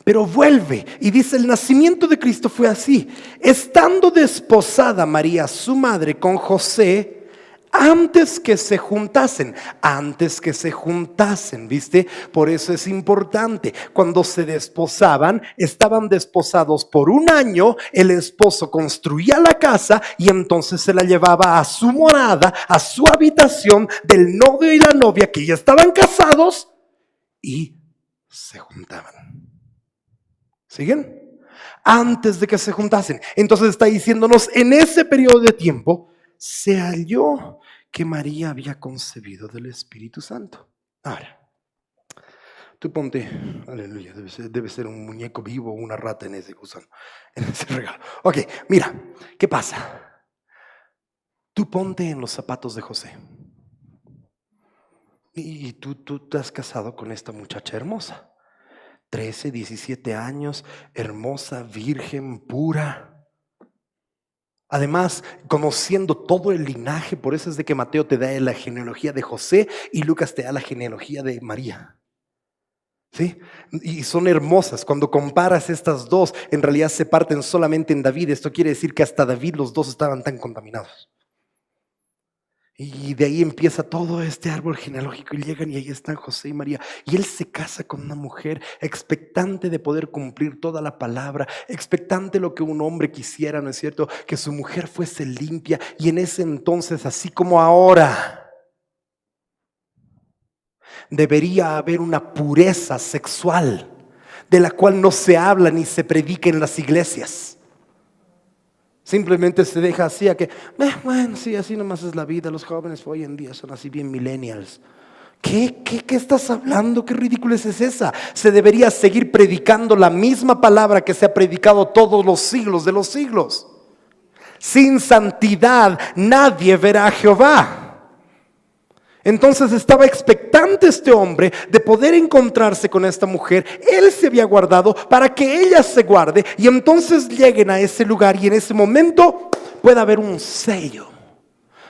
Pero vuelve y dice: el nacimiento de Cristo fue así: estando desposada María su madre con José, antes que se juntasen, ¿viste? Por eso es importante. Cuando se desposaban, estaban desposados por 1 año. El esposo construía la casa y entonces se la llevaba a su morada, a su habitación del novio y la novia, que ya estaban casados, y se juntaban. ¿Siguen? Antes de que se juntasen. Entonces está diciéndonos: en ese periodo de tiempo se halló que María había concebido del Espíritu Santo. Ahora, tú ponte, aleluya, debe ser un muñeco vivo o una rata en ese gusano, en ese regalo. Ok, mira, ¿qué pasa? Tú ponte en los zapatos de José. Y tú te has casado con esta muchacha hermosa. 13, 17 años, hermosa, virgen, pura. Además, conociendo todo el linaje, por eso es de que Mateo te da la genealogía de José y Lucas te da la genealogía de María. ¿Sí? Y son hermosas. Cuando comparas estas dos, en realidad se parten solamente en David. Esto quiere decir que hasta David los dos estaban tan contaminados. Y de ahí empieza todo este árbol genealógico y llegan y ahí están José y María. Y él se casa con una mujer expectante de poder cumplir toda la palabra, expectante lo que un hombre quisiera, ¿no es cierto? Que su mujer fuese limpia. Y en ese entonces, así como ahora, debería haber una pureza sexual de la cual no se habla ni se predica en las iglesias. Simplemente se deja así a que, bueno, sí, así nomás es la vida. Los jóvenes hoy en día son así bien millennials. ¿Qué estás hablando? ¿Qué ridícula es esa? Se debería seguir predicando la misma palabra que se ha predicado todos los siglos de los siglos. Sin santidad nadie verá a Jehová. Entonces estaba expectante este hombre de poder encontrarse con esta mujer. Él se había guardado para que ella se guarde y entonces lleguen a ese lugar y en ese momento pueda haber un sello.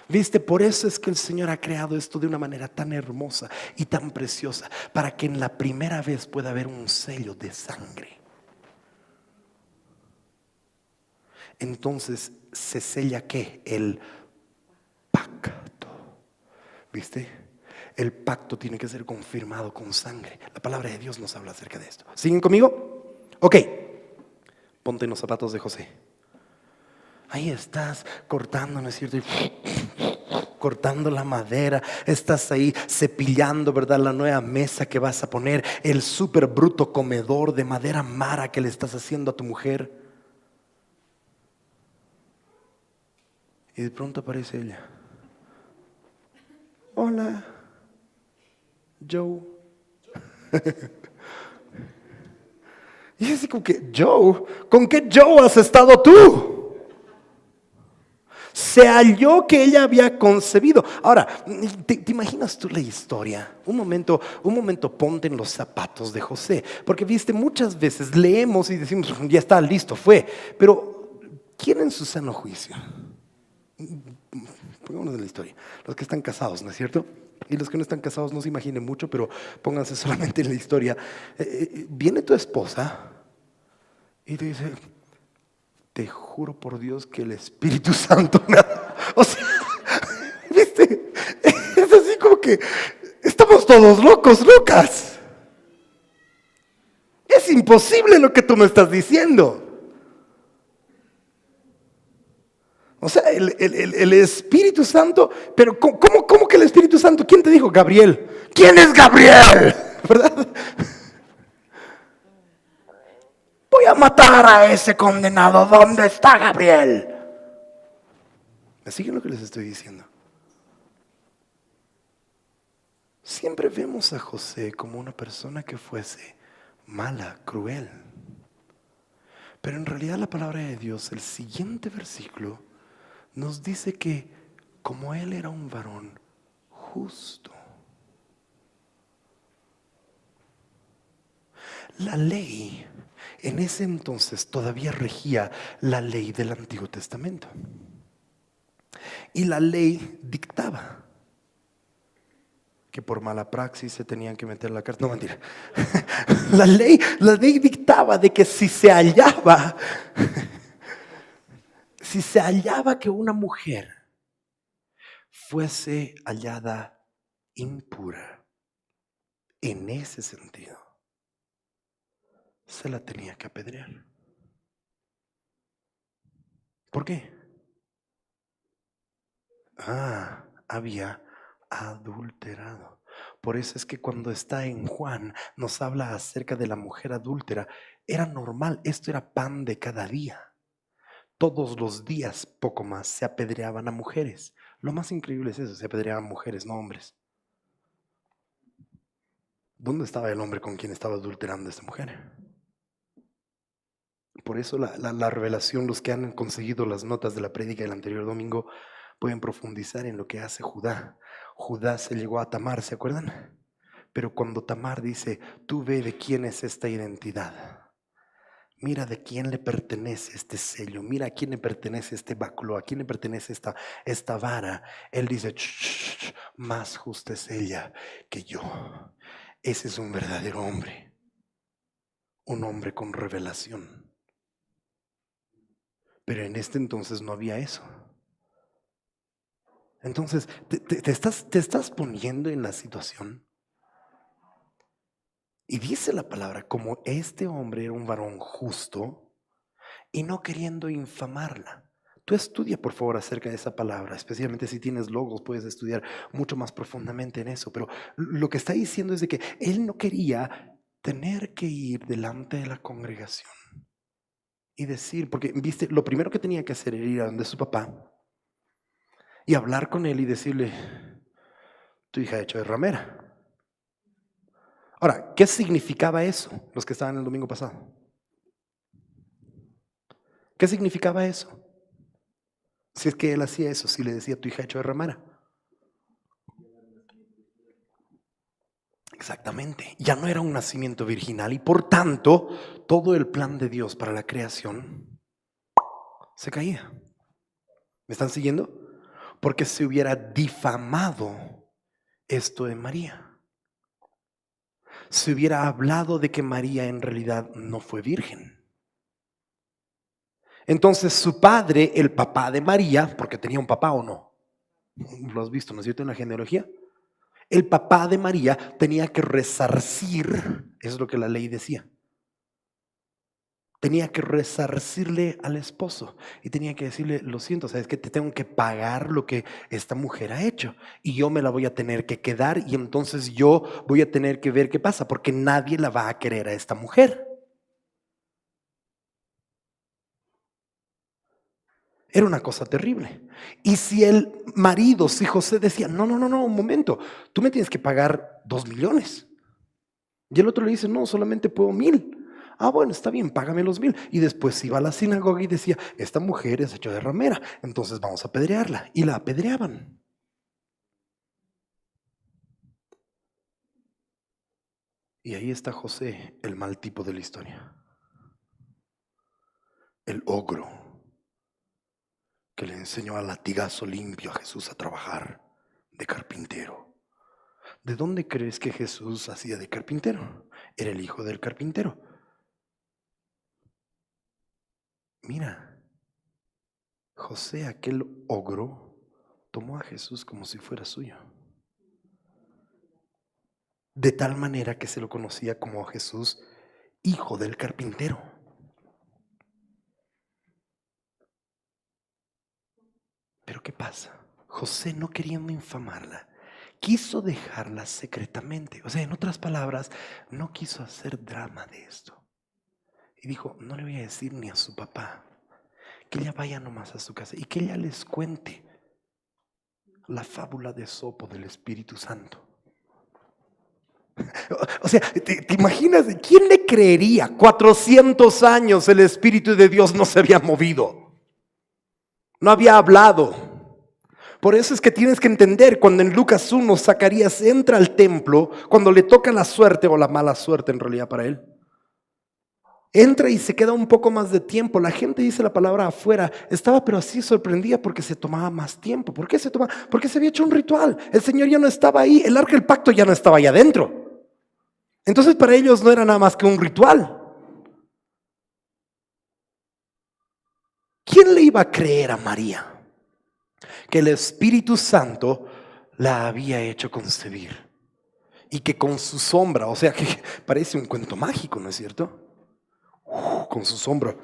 ¿Viste? Por eso es que el Señor ha creado esto de una manera tan hermosa y tan preciosa, para que en la primera vez pueda haber un sello de sangre. Entonces se sella ¿qué? El pacto. ¿Viste? El pacto tiene que ser confirmado con sangre. La palabra de Dios nos habla acerca de esto. ¿Siguen conmigo? Ok. Ponte en los zapatos de José. Ahí estás cortando, ¿no es cierto? Cortando la madera. Estás ahí cepillando, ¿verdad? La nueva mesa que vas a poner. El súper bruto comedor de madera mara que le estás haciendo a tu mujer. Y de pronto aparece ella. Hola, Joe. Y es así como que, Joe, ¿con qué Joe has estado tú? Se halló que ella había concebido. Ahora, ¿te imaginas tú la historia? Un momento, ponte en los zapatos de José. Porque viste, muchas veces leemos y decimos, ya está, listo, fue. Pero, ¿quién en su sano juicio? Pongámonos en la historia. Los que están casados, ¿no es cierto? Y los que no están casados no se imaginen mucho, pero pónganse solamente en la historia. Viene tu esposa y te dice, te juro por Dios que el Espíritu Santo me ha... O sea, ¿viste? Es así como que estamos todos locos, Lucas. Es imposible lo que tú me estás diciendo. O sea, el Espíritu Santo, pero ¿cómo que el Espíritu Santo? ¿Quién te dijo? Gabriel. ¿Quién es Gabriel? ¿Verdad? Voy a matar a ese condenado. ¿Dónde está Gabriel? ¿Me siguen lo que les estoy diciendo? Siempre vemos a José como una persona que fuese mala, cruel. Pero en realidad la palabra de Dios, el siguiente versículo, nos dice que como él era un varón justo. La ley en ese entonces todavía regía la ley del Antiguo Testamento. Y la ley dictaba que por mala praxis se tenían que meter la cárcel. No, mentira. La ley dictaba de que si se hallaba que una mujer fuese hallada impura, en ese sentido, se la tenía que apedrear. ¿Por qué? Había adulterado. Por eso es que cuando está en Juan nos habla acerca de la mujer adúltera. Era normal, esto era pan de cada día. Todos los días, poco más, se apedreaban a mujeres. Lo más increíble es eso, se apedreaban mujeres, no hombres. ¿Dónde estaba el hombre con quien estaba adulterando a esta mujer? Por eso la revelación, los que han conseguido las notas de la prédica del anterior domingo, pueden profundizar en lo que hace Judá. Judá se llegó a Tamar, ¿se acuerdan? Pero cuando Tamar dice, tú ve de quién es esta identidad, Mira de quién le pertenece este sello, mira a quién le pertenece este báculo, a quién le pertenece esta vara. Él dice, más justa es ella que yo. Ese es un verdadero hombre, un hombre con revelación. Pero en este entonces no había eso. Entonces, te estás poniendo en la situación. Y dice la palabra, como este hombre era un varón justo y no queriendo infamarla. Tú estudia por favor acerca de esa palabra, especialmente si tienes logos, puedes estudiar mucho más profundamente en eso. Pero lo que está diciendo es de que él no quería tener que ir delante de la congregación y decir, porque viste, lo primero que tenía que hacer era ir a donde su papá y hablar con él y decirle, tu hija ha hecho de ramera. Ahora, ¿qué significaba eso? Los que estaban el domingo pasado. ¿Qué significaba eso? Si es que él hacía eso, si le decía tu hija ha hecho de ramera. Exactamente, ya no era un nacimiento virginal y por tanto todo el plan de Dios para la creación se caía. ¿Me están siguiendo? Porque se hubiera difamado esto de María. Se hubiera hablado de que María en realidad no fue virgen. Entonces su padre, el papá de María, porque tenía un papá o no, lo has visto, ¿no es cierto? En la genealogía. El papá de María tenía que resarcir, eso es lo que la ley decía. Tenía que resarcirle al esposo y tenía que decirle, lo siento, sabes que te tengo que pagar lo que esta mujer ha hecho y yo me la voy a tener que quedar y entonces yo voy a tener que ver qué pasa porque nadie la va a querer a esta mujer. Era una cosa terrible. Y si el marido, si José decía, no, un momento, tú me tienes que pagar 2 millones. Y el otro le dice, no, solamente puedo 1,000. Ah, bueno, está bien, págame los 1,000. Y después iba a la sinagoga y decía, esta mujer es hecha de ramera, entonces vamos a apedrearla. Y la apedreaban. Y ahí está José, el mal tipo de la historia. El ogro que le enseñó a latigazo limpio a Jesús a trabajar de carpintero. ¿De dónde crees que Jesús hacía de carpintero? Era el hijo del carpintero. Mira, José, aquel ogro, tomó a Jesús como si fuera suyo. De tal manera que se lo conocía como Jesús, hijo del carpintero. Pero ¿qué pasa? José, no queriendo infamarla, quiso dejarla secretamente. O sea, en otras palabras, no quiso hacer drama de esto. Y dijo, no le voy a decir ni a su papá, que ella vaya nomás a su casa y que ella les cuente la fábula de Esopo del Espíritu Santo. O sea, ¿te imaginas? ¿Quién le creería? 400 años el Espíritu de Dios no se había movido, no había hablado. Por eso es que tienes que entender cuando en Lucas 1 Zacarías entra al templo, cuando le toca la suerte o la mala suerte en realidad para él. Entra y se queda un poco más de tiempo. La gente dice la palabra afuera. Estaba pero así sorprendida porque se tomaba más tiempo. ¿Por qué se tomaba? Porque se había hecho un ritual. El Señor ya no estaba ahí. El arca del pacto ya no estaba ahí adentro. Entonces para ellos no era nada más que un ritual. ¿Quién le iba a creer a María que el Espíritu Santo la había hecho concebir? Y que con su sombra, o sea que parece un cuento mágico, ¿no es cierto? Con su sombra.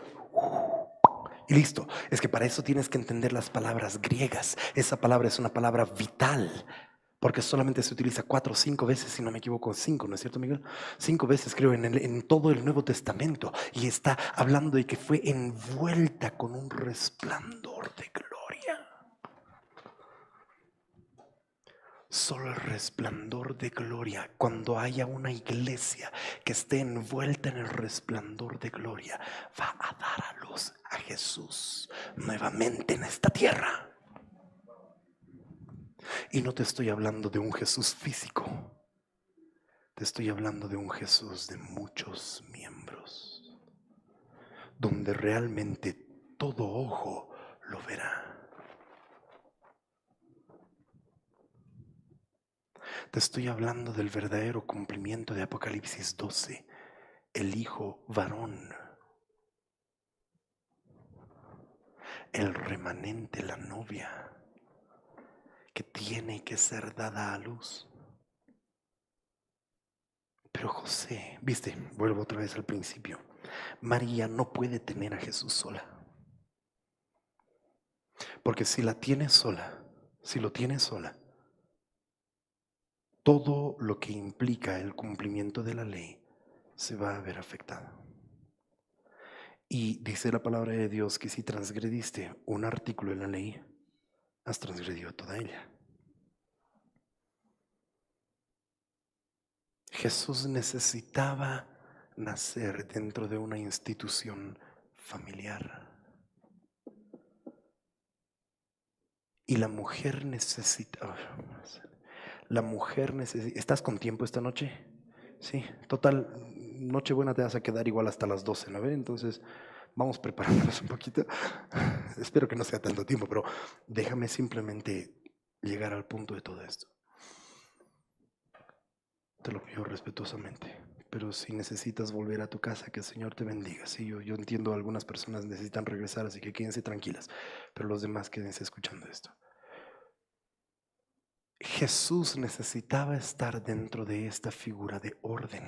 Y listo, es que para eso tienes que entender las palabras griegas. Esa palabra es una palabra vital, porque solamente se utiliza 4 o 5 veces, si no me equivoco, 5, ¿no es cierto, Miguel? 5 veces creo en todo el Nuevo Testamento. Y está hablando de que fue envuelta con un resplandor de gloria. Solo el resplandor de gloria, cuando haya una iglesia que esté envuelta en el resplandor de gloria, va a dar a luz a Jesús nuevamente en esta tierra. Y no te estoy hablando de un Jesús físico, te estoy hablando de un Jesús de muchos miembros. donde realmente todo ojo lo verá. Te estoy hablando del verdadero cumplimiento de Apocalipsis 12, el hijo varón, el remanente, la novia, que tiene que ser dada a luz. Pero José, viste, vuelvo otra vez al principio, María no puede tener a Jesús sola. Porque si la tiene sola, si lo tiene sola, todo lo que implica el cumplimiento de la ley se va a ver afectado. Y dice la palabra de Dios que si transgrediste un artículo de la ley, has transgredido toda ella. Jesús necesitaba nacer dentro de una institución familiar. Y la mujer necesita... ¿Estás con tiempo esta noche? Sí, total, Nochebuena te vas a quedar igual hasta las 12, ¿no? Entonces, vamos preparándonos un poquito. Espero que no sea tanto tiempo, pero déjame simplemente llegar al punto de todo esto. Te lo pido respetuosamente, pero si necesitas volver a tu casa, que el Señor te bendiga. Sí, yo entiendo algunas personas necesitan regresar, así que quédense tranquilas, pero los demás quédense escuchando esto. Jesús necesitaba estar dentro de esta figura de orden,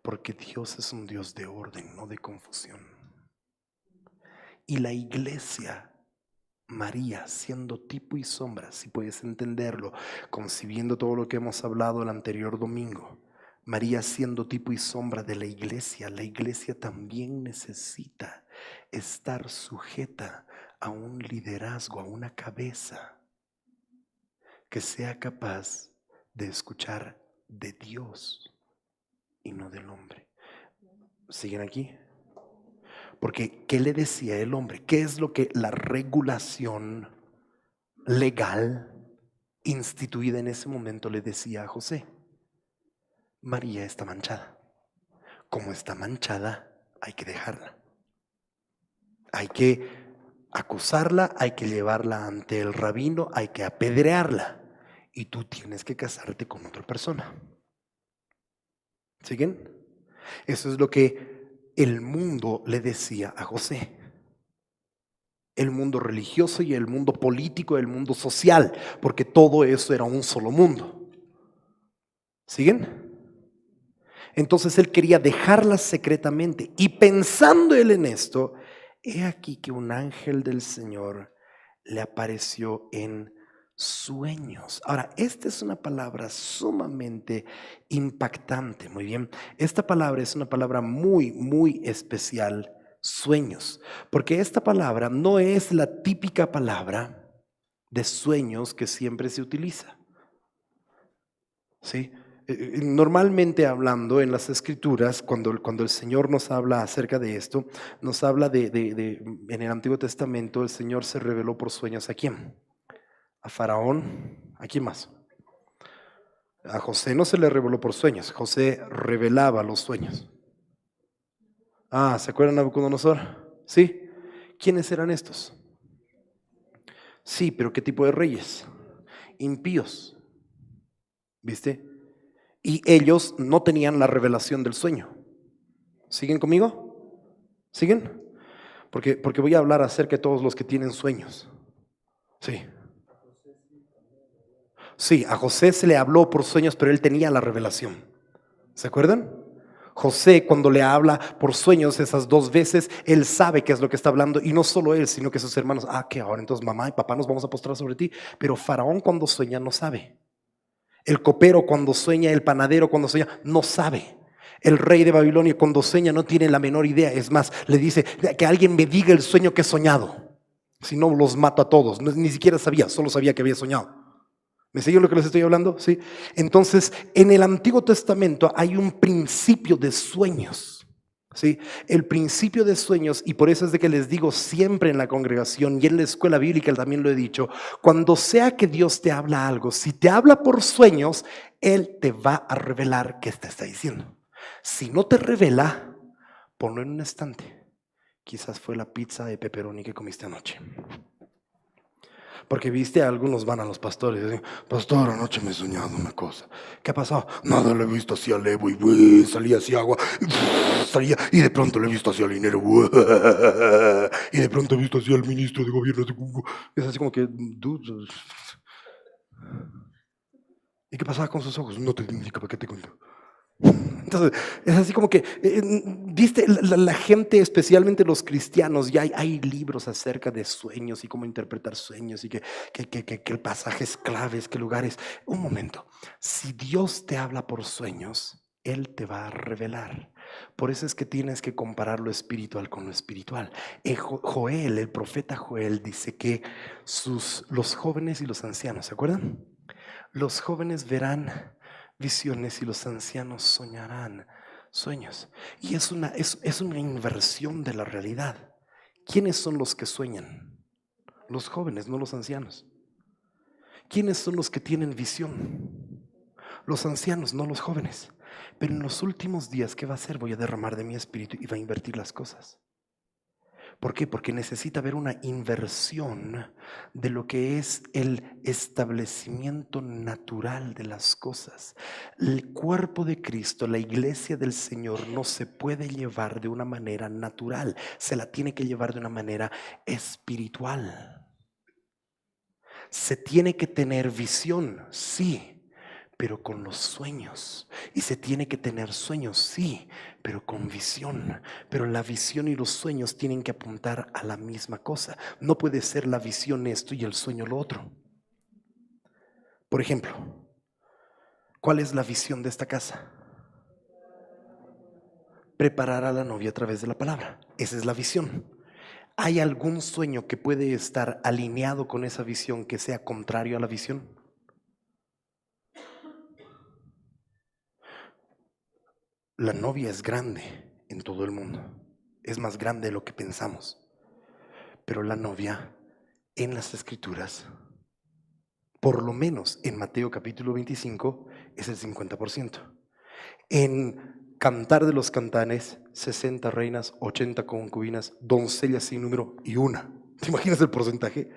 porque Dios es un Dios de orden, no de confusión. Y la iglesia, María, siendo tipo y sombra, si puedes entenderlo, concibiendo todo lo que hemos hablado el anterior domingo, María siendo tipo y sombra de la iglesia también necesita estar sujeta a un liderazgo, a una cabeza que sea capaz de escuchar de Dios y no del hombre. ¿Siguen aquí? Porque ¿qué le decía el hombre? ¿Qué es lo que la regulación legal instituida en ese momento le decía a José? María está manchada. Como está manchada, hay que dejarla. Hay que acusarla, hay que llevarla ante el rabino, hay que apedrearla. Y tú tienes que casarte con otra persona. ¿Siguen? Eso es lo que el mundo le decía a José. El mundo religioso y el mundo político, el mundo social, porque todo eso era un solo mundo. ¿Siguen? Entonces él quería dejarla secretamente, y pensando él en esto, he aquí que un ángel del Señor le apareció en sueños. Ahora, esta es una palabra sumamente impactante, muy bien. Esta palabra es una palabra muy, muy especial, sueños, porque esta palabra no es la típica palabra de sueños que siempre se utiliza. ¿Sí? Normalmente hablando en las escrituras, cuando el Señor nos habla acerca de esto, nos habla en el Antiguo Testamento, el Señor se reveló por sueños. ¿A quién? A Faraón. ¿A quién más? A José no se le reveló por sueños. José revelaba los sueños. ¿Se acuerdan de Nabucodonosor? ¿Sí? ¿Quiénes eran estos? Sí, pero ¿qué tipo de reyes? Impíos. ¿Viste? Y ellos no tenían la revelación del sueño. ¿Siguen conmigo? ¿Siguen? Porque voy a hablar acerca de todos los que tienen sueños. Sí. Sí, a José se le habló por sueños, pero él tenía la revelación. ¿Se acuerdan? José, cuando le habla por sueños esas 2 veces, él sabe qué es lo que está hablando, y no solo él, sino que sus hermanos. ¿Qué ahora? Entonces mamá y papá nos vamos a postrar sobre ti. Pero Faraón cuando sueña no sabe. El copero cuando sueña, el panadero cuando sueña, no sabe. El rey de Babilonia cuando sueña no tiene la menor idea. Es más, le dice que alguien me diga el sueño que he soñado. Si no, los mato a todos. Ni siquiera sabía, solo sabía que había soñado. ¿Me siguen lo que les estoy hablando? ¿Sí? Entonces, en el Antiguo Testamento hay un principio de sueños. ¿Sí? El principio de sueños, y por eso es de que les digo siempre en la congregación y en la escuela bíblica también lo he dicho, cuando sea que Dios te habla algo, si te habla por sueños, Él te va a revelar qué te está diciendo. Si no te revela, ponlo en un estante. Quizás fue la pizza de pepperoni que comiste anoche. Porque viste, algunos van a los pastores y dicen: pastor, anoche me he soñado una cosa. ¿Qué ha pasado? Nada, le he visto así al Evo y salía así agua, salía, y de pronto le he visto así al dinero, y de pronto he visto así al ministro de gobierno. Es así como que, dude, ¿y qué pasaba con sus ojos? No te indica, ¿para qué te cuento? Entonces, es así como que, viste, la gente, especialmente los cristianos, ya hay libros acerca de sueños y cómo interpretar sueños y que el pasaje es clave, que lugares. Un momento, si Dios te habla por sueños, Él te va a revelar. Por eso es que tienes que comparar lo espiritual con lo espiritual. Joel, el profeta Joel, dice que los jóvenes y los ancianos, ¿se acuerdan? Los jóvenes verán visiones y los ancianos soñarán sueños. Y es una inversión de la realidad. ¿Quiénes son los que sueñan? Los jóvenes, no los ancianos. ¿Quiénes son los que tienen visión? Los ancianos, no los jóvenes. Pero en los últimos días, ¿qué va a hacer? Voy a derramar de mi espíritu y va a invertir las cosas. ¿Por qué? Porque necesita haber una inversión de lo que es el establecimiento natural de las cosas. El cuerpo de Cristo, la iglesia del Señor, no se puede llevar de una manera natural, se la tiene que llevar de una manera espiritual. Se tiene que tener visión, sí, pero con los sueños. Y se tiene que tener sueños, sí, pero con visión. Pero la visión y los sueños tienen que apuntar a la misma cosa. No puede ser la visión esto y el sueño lo otro. Por ejemplo, ¿cuál es la visión de esta casa? Preparar a la novia a través de la palabra. Esa es la visión. ¿Hay algún sueño que puede estar alineado con esa visión que sea contrario a la visión? La novia es grande en todo el mundo, es más grande de lo que pensamos, pero la novia en las Escrituras, por lo menos en Mateo capítulo 25, es el 50%. En Cantar de los Cantares, 60 reinas, 80 concubinas, doncellas sin número y una. ¿Te imaginas el porcentaje?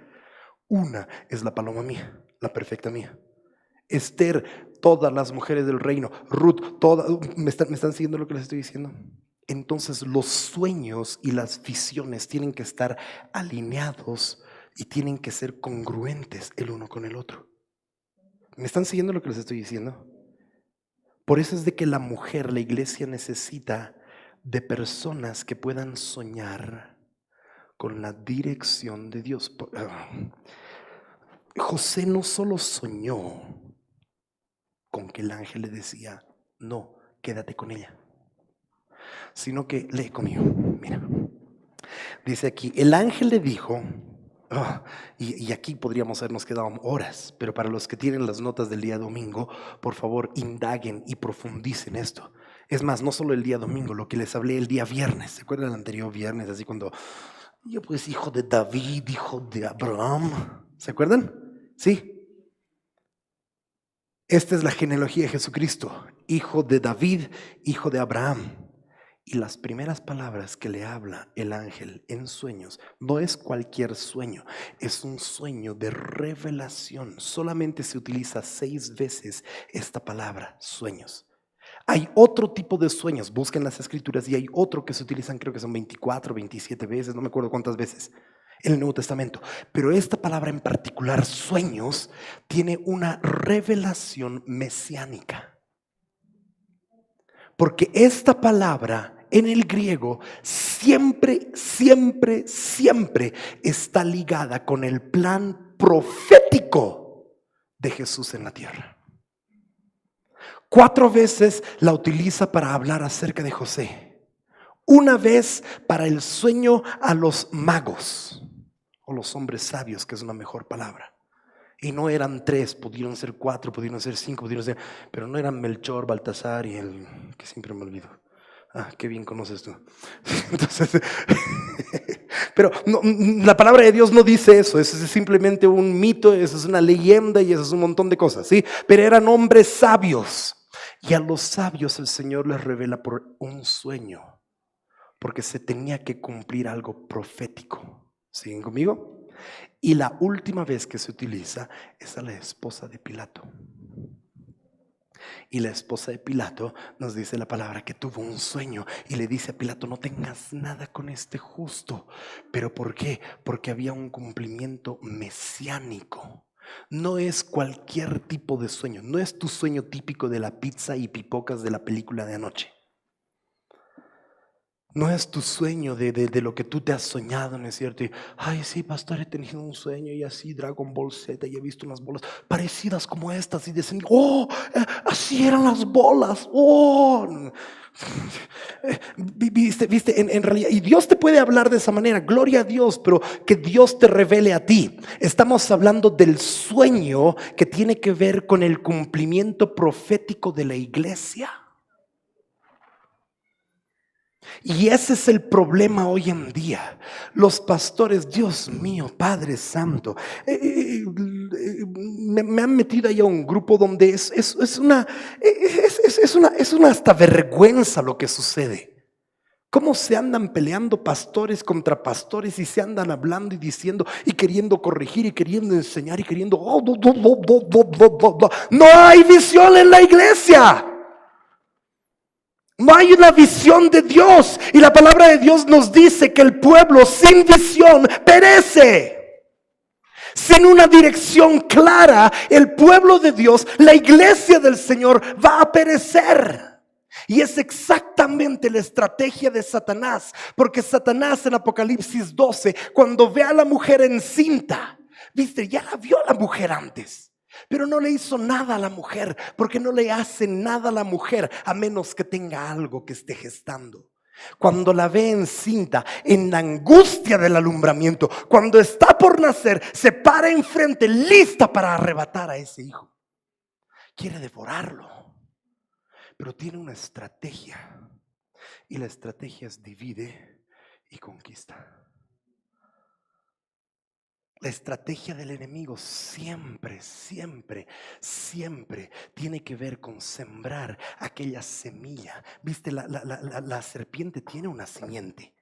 Una es la paloma mía, la perfecta mía. Esther, todas las mujeres del reino, Ruth, todas, ¿me están siguiendo lo que les estoy diciendo? Entonces los sueños y las visiones tienen que estar alineados y tienen que ser congruentes el uno con el otro. ¿Me están siguiendo lo que les estoy diciendo? Por eso es de que la mujer, la iglesia necesita de personas que puedan soñar con la dirección de Dios. José no solo soñó con que el ángel le decía: no, quédate con ella, sino que, lee conmigo, mira, dice aquí, el ángel le dijo, y aquí podríamos habernos quedado horas, pero para los que tienen las notas del día domingo, por favor indaguen y profundicen esto. Es más, no solo el día domingo, lo que les hablé el día viernes, ¿se acuerdan el anterior viernes? Así cuando yo, pues, hijo de David, hijo de Abraham, ¿se acuerdan? Sí. Esta es la genealogía de Jesucristo, hijo de David, hijo de Abraham. Y las primeras palabras que le habla el ángel en sueños no es cualquier sueño, es un sueño de revelación. Solamente se utiliza 6 veces esta palabra, sueños. Hay otro tipo de sueños, busquen las escrituras, y hay otro que se utilizan, creo que son 24, 27 veces, no me acuerdo cuántas veces, en el Nuevo Testamento. Pero esta palabra en particular, sueños, tiene una revelación mesiánica. Porque esta palabra en el griego siempre, siempre, siempre está ligada con el plan profético de Jesús en la tierra. 4 veces la utiliza para hablar acerca de José. Una vez para el sueño a los magos, o los hombres sabios, que es una mejor palabra. Y no eran 3, pudieron ser 4, pudieron ser 5, pudieron ser, pero no eran Melchor, Baltasar y el que siempre me olvido. Qué bien conoces tú. Entonces, pero no, la palabra de Dios no dice eso. Eso es simplemente un mito, eso es una leyenda y eso es un montón de cosas, ¿sí? Pero eran hombres sabios. Y a los sabios el Señor les revela por un sueño, porque se tenía que cumplir algo profético. ¿Siguen conmigo? Y la última vez que se utiliza es a la esposa de Pilato. Y la esposa de Pilato nos dice la palabra que tuvo un sueño y le dice a Pilato: no tengas nada con este justo. ¿Pero por qué? Porque había un cumplimiento mesiánico. No es cualquier tipo de sueño, no es tu sueño típico de la pizza y pipocas de la película de anoche. No es tu sueño de lo que tú te has soñado, ¿no es cierto? Y, ay, sí, pastor, he tenido un sueño y así Dragon Ball Z y he visto unas bolas parecidas como estas y dicen: oh, así eran las bolas, oh. Viste, en realidad, y Dios te puede hablar de esa manera, gloria a Dios, pero que Dios te revele a ti. Estamos hablando del sueño que tiene que ver con el cumplimiento profético de la iglesia. Y ese es el problema hoy en día. Los pastores, Dios mío, Padre Santo, me han metido ahí a un grupo donde es una hasta vergüenza lo que sucede. ¿Cómo se andan peleando pastores contra pastores y se andan hablando y diciendo y queriendo corregir y queriendo enseñar y queriendo... No hay visión en la iglesia. No hay una visión de Dios. Y la palabra de Dios nos dice que el pueblo sin visión perece. Sin una dirección clara, el pueblo de Dios, la iglesia del Señor, va a perecer. Y es exactamente la estrategia de Satanás. Porque Satanás en Apocalipsis 12, cuando ve a la mujer encinta, viste, ya la vio la mujer antes, pero no le hizo nada a la mujer, porque no le hace nada a la mujer a menos que tenga algo que esté gestando. Cuando la ve encinta, en la angustia del alumbramiento, cuando está por nacer, se para enfrente lista para arrebatar a ese hijo. Quiere devorarlo, pero tiene una estrategia, y la estrategia es divide y conquista. La estrategia del enemigo siempre tiene que ver con sembrar aquella semilla. Viste, la serpiente tiene una simiente.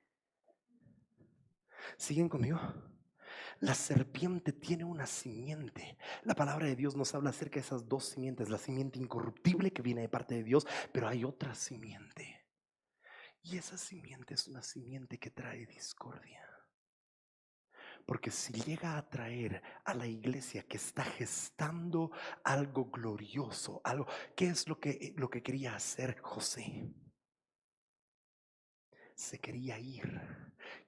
¿Siguen conmigo? La serpiente tiene una simiente. La palabra de Dios nos habla acerca de esas dos simientes: la simiente incorruptible que viene de parte de Dios, pero hay otra simiente. Y esa simiente es una simiente que trae discordia. Porque si llega a traer a la iglesia que está gestando algo glorioso, algo, ¿qué es lo que quería hacer José? Se quería ir,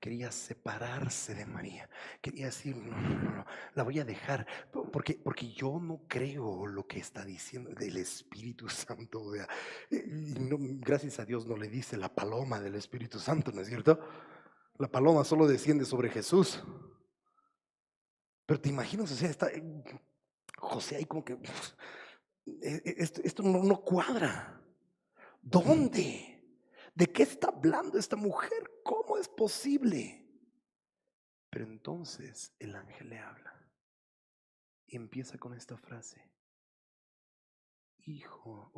quería separarse de María, quería decir: no, la voy a dejar, porque yo no creo lo que está diciendo del Espíritu Santo. Y no, gracias a Dios no le dice la paloma del Espíritu Santo, ¿no es cierto? La paloma solo desciende sobre Jesús. Pero te imaginas, o sea, está José ahí como que esto no cuadra. ¿Dónde? ¿De qué está hablando esta mujer? ¿Cómo es posible? Pero entonces el ángel le habla y empieza con esta frase: hijo,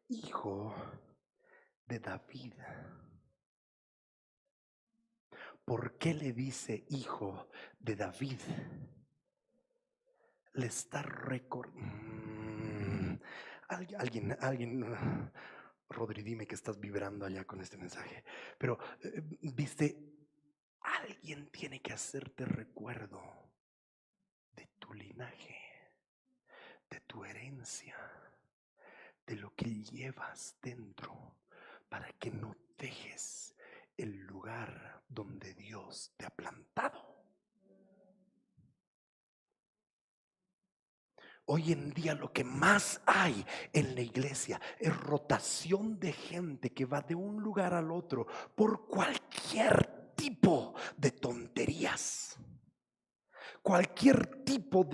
hijo de David. ¿Por qué le dice hijo de David? Le está recordando. Alguien, Rodri, dime que estás vibrando allá con este mensaje. Pero, viste, alguien tiene que hacerte recuerdo de tu linaje, de tu herencia, de lo que llevas dentro, para que no dejes el lugar donde Dios te ha plantado. Hoy en día lo que más hay en la iglesia es rotación de gente que va de un lugar al otro por cualquier tipo de tonterías. Cualquier tipo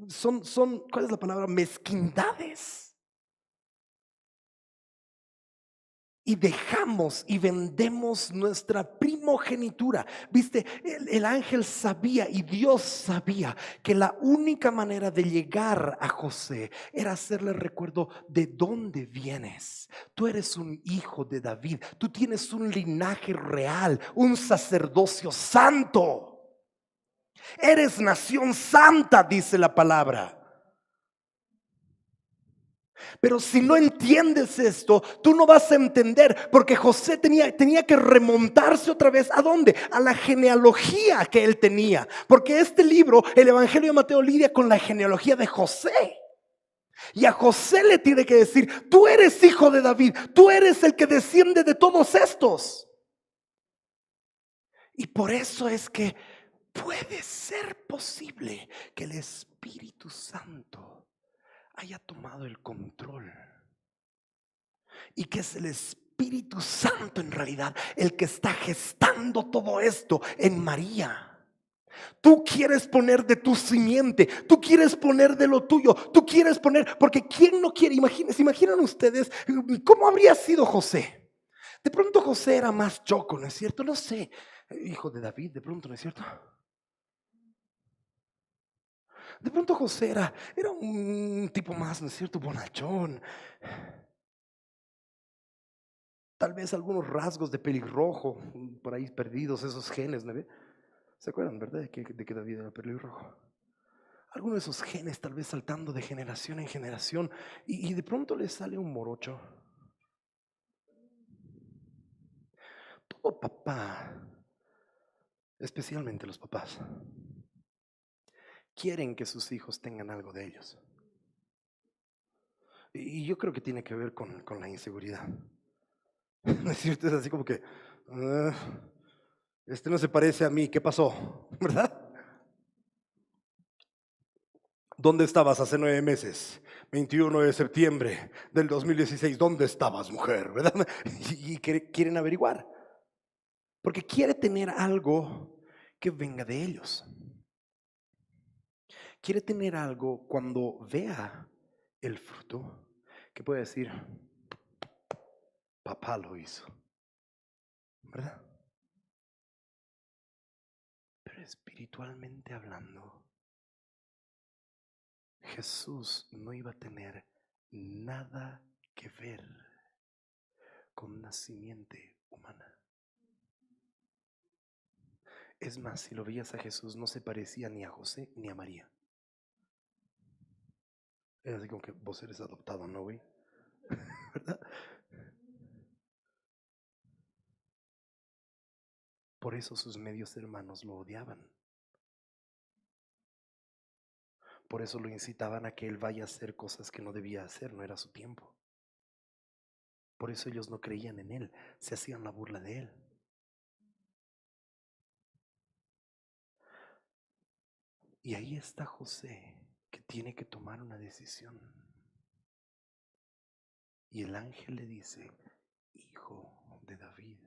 son, ¿cuál es la palabra? Mezquindades. y dejamos y vendemos nuestra primogenitura. Viste, el ángel sabía y Dios sabía que la única manera de llegar a José era hacerle recuerdo de dónde vienes. Tú eres un hijo de David, tú tienes un linaje real, un sacerdocio santo. Eres nación santa, dice la palabra. Pero si no entiendes esto, tú no vas a entender, porque José tenía que remontarse otra vez. ¿A dónde? A la genealogía que él tenía. Porque este libro, el Evangelio de Mateo, lidia con la genealogía de José. Y a José le tiene que decir: tú eres hijo de David, tú eres el que desciende de todos estos. Y por eso es que puede ser posible que el Espíritu Santo haya tomado el control, y que es el Espíritu Santo en realidad el que está gestando todo esto en María. Tú quieres poner de tu simiente, tú quieres poner de lo tuyo, tú quieres poner, porque ¿quién no quiere? ¿Se imaginan ustedes cómo habría sido José? De pronto José era más choco, ¿no es cierto? No sé, hijo de David, de pronto, ¿no es cierto? De pronto José era un tipo más, ¿no es cierto? Bonachón. Tal vez algunos rasgos de pelirrojo por ahí perdidos, esos genes, ¿no? ¿Se acuerdan, verdad? De que David era pelirrojo. Algunos de esos genes tal vez saltando de generación en generación, y de pronto le sale un morocho. Todo papá, especialmente los papás, quieren que sus hijos tengan algo de ellos. Y yo creo que tiene que ver con la inseguridad. ¿No es cierto? Es así como que "Ah, este no se parece a mí, ¿qué pasó?", ¿verdad? ¿Dónde estabas hace 9 meses? 21 de septiembre del 2016. ¿Dónde estabas, mujer? ¿Verdad? Y quieren averiguar, porque quiere tener algo que venga de ellos. Quiere tener algo cuando vea el fruto que pueda decir: papá lo hizo, ¿verdad? Pero espiritualmente hablando, Jesús no iba a tener nada que ver con una simiente humana. Es más, si lo veías a Jesús, no se parecía ni a José ni a María. Era así como que vos eres adoptado, ¿no, güey? ¿Verdad? Por eso sus medios hermanos lo odiaban. Por eso lo incitaban a que él vaya a hacer cosas que no debía hacer, no era su tiempo. Por eso ellos no creían en él, se hacían la burla de él. Y ahí está José, que tiene que tomar una decisión. Y el ángel le dice: hijo de David,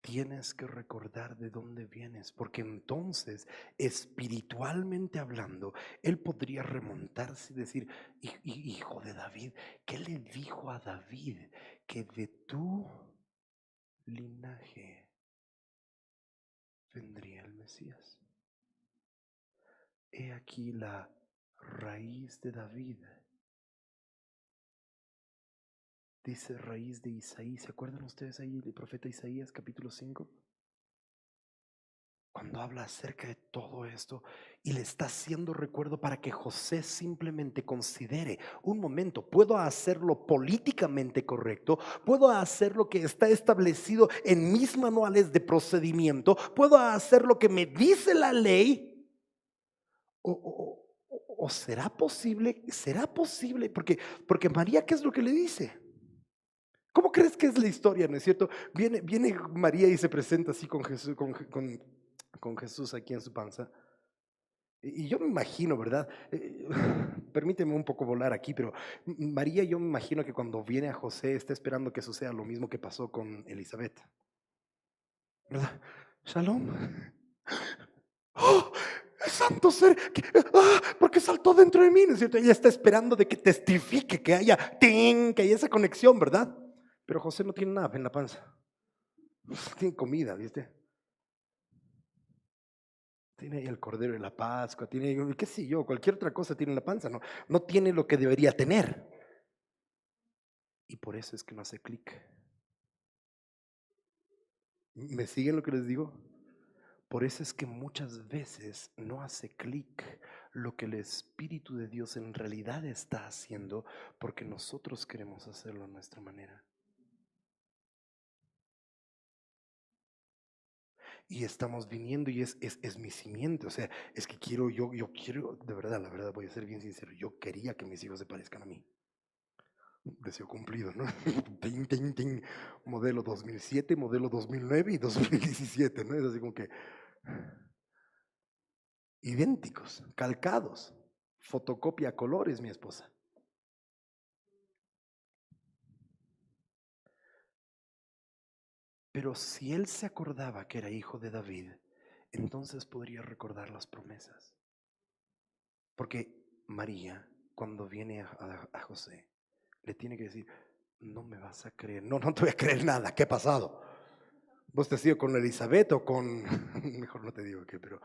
tienes que recordar de dónde vienes, porque entonces, espiritualmente hablando, él podría remontarse y decir: hijo de David, ¿qué le dijo a David? Que de tu linaje vendría el Mesías. He aquí la raíz de David. Dice raíz de Isaí. ¿Se acuerdan ustedes ahí del profeta Isaías capítulo 5? Cuando habla acerca de todo esto y le está haciendo recuerdo para que José simplemente considere: un momento, puedo hacer lo políticamente correcto, puedo hacer lo que está establecido en mis manuales de procedimiento, puedo hacer lo que me dice la ley, o será posible, porque María, ¿qué es lo que le dice? ¿Cómo crees que es la historia, no es cierto? Viene María y se presenta así con Jesús, con Jesús aquí en su panza. Y yo me imagino, ¿verdad? Permíteme un poco volar aquí, pero María, yo me imagino que cuando viene a José está esperando que suceda lo mismo que pasó con Elizabeth, ¿verdad? Shalom. ¡Oh! santo ser, porque saltó dentro de mí, ¿no es cierto? Ella está esperando de que testifique, que haya esa conexión, ¿verdad? Pero José no tiene nada en la panza. Tiene comida, ¿viste? Tiene ahí el cordero de la Pascua, tiene, qué sé yo, cualquier otra cosa tiene en la panza, no tiene lo que debería tener. Y por eso es que no hace clic. ¿Me siguen lo que les digo? Por eso es que muchas veces no hace clic lo que el Espíritu de Dios en realidad está haciendo, porque nosotros queremos hacerlo a nuestra manera. Y estamos viniendo y es mi simiente, o sea, es que yo quiero, de verdad, la verdad, voy a ser bien sincero, yo quería que mis hijos se parezcan a mí. Deseo cumplido, ¿no? Ting, ting, ting. Modelo 2007, modelo 2009 y 2017, ¿no? Es así como que idénticos, calcados, fotocopia a colores, mi esposa. Pero si él se acordaba que era hijo de David, entonces podría recordar las promesas. Porque María, cuando viene a José, le tiene que decir, no me vas a creer, no te voy a creer nada, ¿qué ha pasado? ¿Vos te has ido con Elizabeth o con, mejor no te digo qué, pero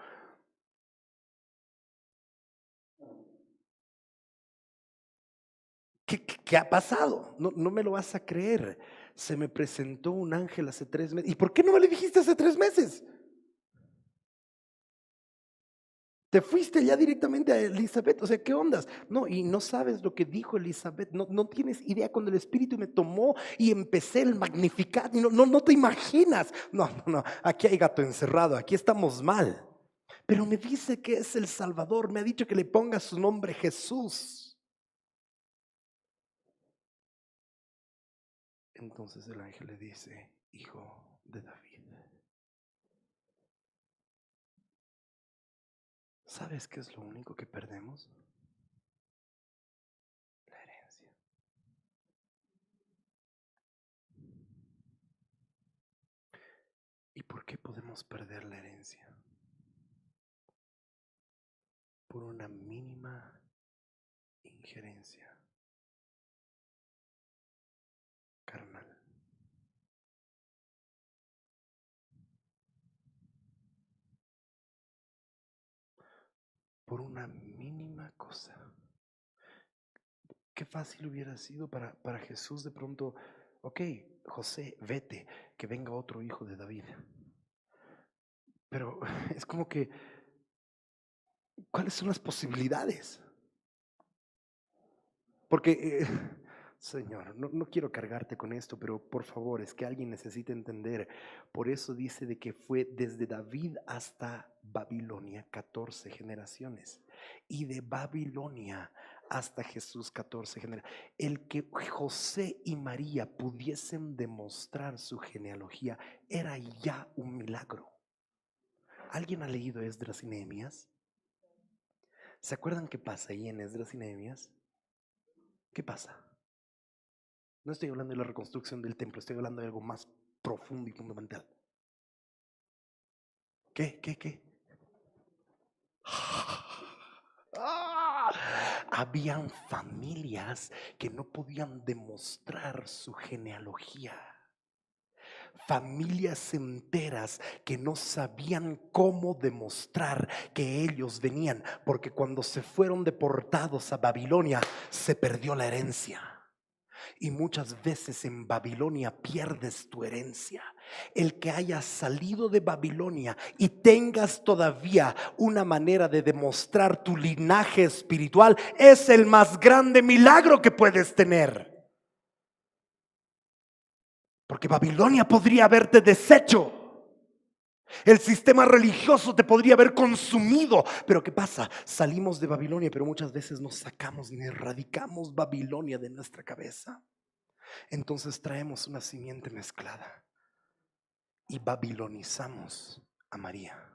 ¿qué ha pasado? No me lo vas a creer. Se me presentó un ángel hace 3 meses. ¿Y por qué no me lo dijiste hace 3 meses? Te fuiste ya directamente a Elizabeth, o sea, ¿qué ondas? No, y no sabes lo que dijo Elizabeth, no tienes idea cuando el Espíritu me tomó y empecé el Magnificat, y no te imaginas. No, aquí hay gato encerrado, aquí estamos mal. Pero me dice que es el Salvador, me ha dicho que le ponga su nombre Jesús. Entonces el ángel le dice, hijo de David. ¿Sabes qué es lo único que perdemos? La herencia. ¿Y por qué podemos perder la herencia? Por una mínima injerencia carnal. Por una mínima cosa. Qué fácil hubiera sido para Jesús de pronto, ok, José, vete, que venga otro hijo de David. Pero es como que, ¿cuáles son las posibilidades? Porque, Señor, no quiero cargarte con esto, pero por favor, es que alguien necesita entender. Por eso dice de que fue desde David hasta Babilonia 14 generaciones. Y de Babilonia hasta Jesús 14 generaciones. El que José y María pudiesen demostrar su genealogía era ya un milagro. ¿Alguien ha leído Esdras y Nehemías? ¿Se acuerdan qué pasa ahí en Esdras y Nehemías? ¿Qué pasa? No estoy hablando de la reconstrucción del templo, estoy hablando de algo más profundo y fundamental. ¿Qué? ¡Ah! Habían familias que no podían demostrar su genealogía. Familias enteras que no sabían cómo demostrar que ellos venían, porque cuando se fueron deportados a Babilonia se perdió la herencia. Y muchas veces en Babilonia pierdes tu herencia. El que hayas salido de Babilonia y tengas todavía una manera de demostrar tu linaje espiritual es el más grande milagro que puedes tener. Porque Babilonia podría haberte deshecho. El sistema religioso te podría haber consumido. Pero ¿qué pasa? Salimos de Babilonia, pero muchas veces no sacamos ni erradicamos Babilonia de nuestra cabeza. Entonces traemos una simiente mezclada y babilonizamos a María.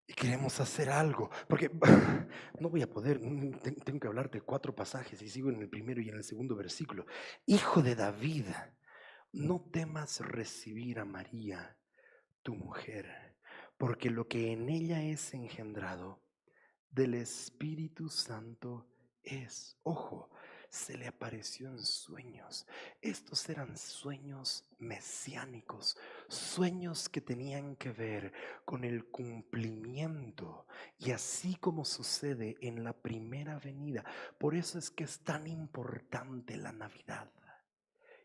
Y queremos hacer algo, porque no voy a poder, tengo que hablarte 4 pasajes y sigo en el primero y en el segundo versículo. Hijo de David, no temas recibir a María, tu mujer, porque lo que en ella es engendrado del Espíritu Santo es. Ojo, se le apareció en sueños. Estos eran sueños mesiánicos, sueños que tenían que ver con el cumplimiento. Y así como sucede en la primera venida, por eso es que es tan importante la Navidad.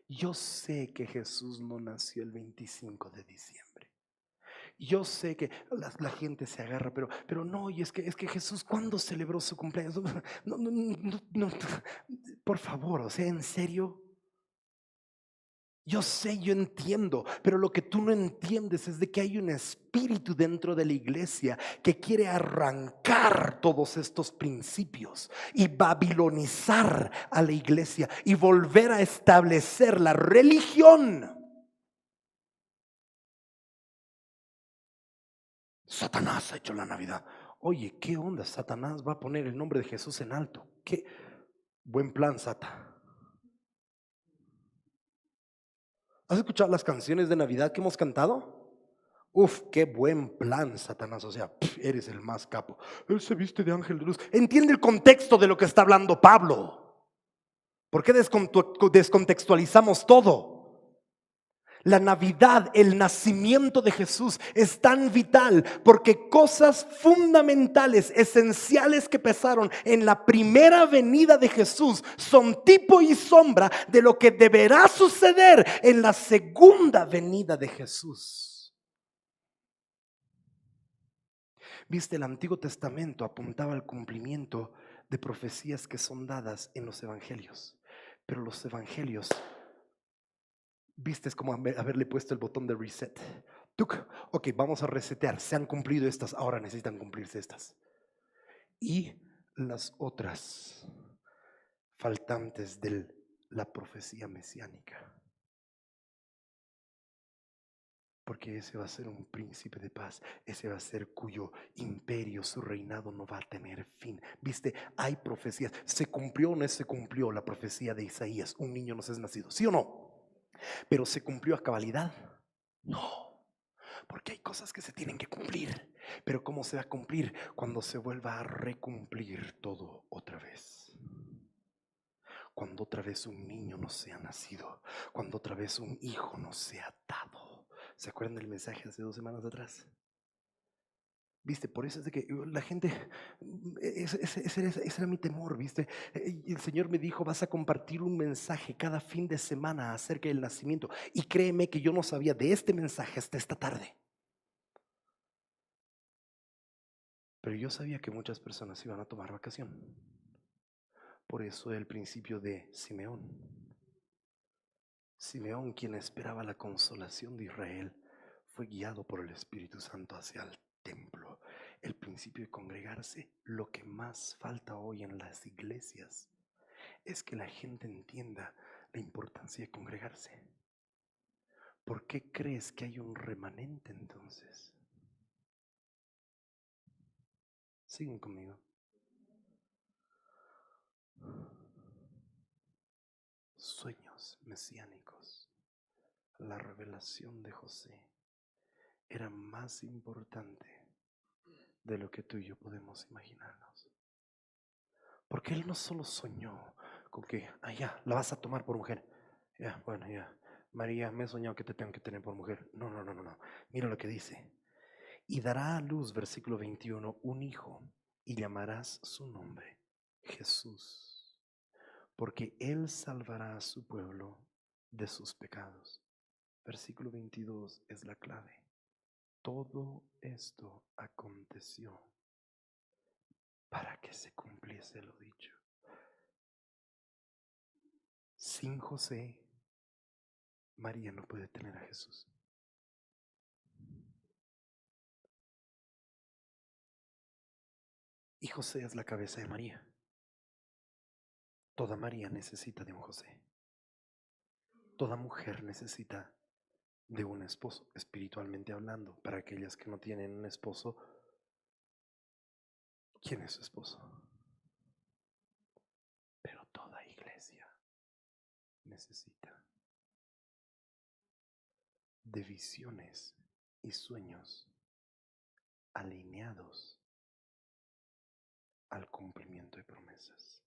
Yo sé que Jesús no nació el 25 de diciembre. Yo sé que la gente se agarra, pero no, y es que Jesús, ¿cuándo celebró su cumpleaños? No, no, no, no, por favor, o sea, en serio. Yo sé, yo entiendo, pero lo que tú no entiendes es de que hay un espíritu dentro de la iglesia que quiere arrancar todos estos principios y babilonizar a la iglesia y volver a establecer la religión. Satanás ha hecho la Navidad. Oye, ¿qué onda? Satanás va a poner el nombre de Jesús en alto. Qué buen plan, Sata. ¿Has escuchado las canciones de Navidad que hemos cantado? Uf, qué buen plan, Satanás. O sea, eres el más capo. Él se viste de ángel de luz. Entiende el contexto de lo que está hablando Pablo. ¿Por qué descontextualizamos todo? La Navidad, el nacimiento de Jesús es tan vital porque cosas fundamentales, esenciales que pasaron en la primera venida de Jesús son tipo y sombra de lo que deberá suceder en la segunda venida de Jesús. Viste, el Antiguo Testamento apuntaba al cumplimiento de profecías que son dadas en los evangelios, pero los evangelios, viste, es como haberle puesto el botón de reset. Ok, vamos a resetear. Se han cumplido estas, ahora necesitan cumplirse estas. Y las otras faltantes de la profecía mesiánica. Porque ese va a ser un príncipe de paz. Ese va a ser cuyo imperio, su reinado no va a tener fin. Viste, hay profecías. ¿Se cumplió o no se cumplió la profecía de Isaías? Un niño nos es nacido, ¿sí o no? Pero ¿se cumplió a cabalidad? No, porque hay cosas que se tienen que cumplir. Pero ¿cómo se va a cumplir? Cuando se vuelva a recumplir todo otra vez. Cuando otra vez un niño no sea nacido. Cuando otra vez un hijo no sea dado. ¿Se acuerdan del mensaje hace 2 semanas atrás? Viste, por eso es de que la gente, ese era mi temor, viste. Y el Señor me dijo, vas a compartir un mensaje cada fin de semana acerca del nacimiento. Y créeme que yo no sabía de este mensaje hasta esta tarde. Pero yo sabía que muchas personas iban a tomar vacación. Por eso el principio de Simeón. Simeón, quien esperaba la consolación de Israel, fue guiado por el Espíritu Santo hacia el templo. El principio de congregarse. Lo que más falta hoy en las iglesias es que la gente entienda la importancia de congregarse. ¿Por qué crees que hay un remanente entonces? Siguen conmigo. Sueños mesiánicos. La revelación de José era más importante de lo que tú y yo podemos imaginarnos. Porque él no solo soñó con que, ya, la vas a tomar por mujer. Ya, bueno, ya. María, me he soñado que te tengo que tener por mujer. No, no, no, no, no. Mira lo que dice. Y dará a luz, versículo 21, un hijo y llamarás su nombre Jesús, porque él salvará a su pueblo de sus pecados. Versículo 22 es la clave. Todo esto aconteció para que se cumpliese lo dicho. Sin José, María no puede tener a Jesús. Y José es la cabeza de María. Toda María necesita de un José. Toda mujer necesita de un esposo, espiritualmente hablando. Para aquellas que no tienen un esposo, ¿quién es su esposo? Pero toda iglesia necesita de visiones y sueños alineados al cumplimiento de promesas.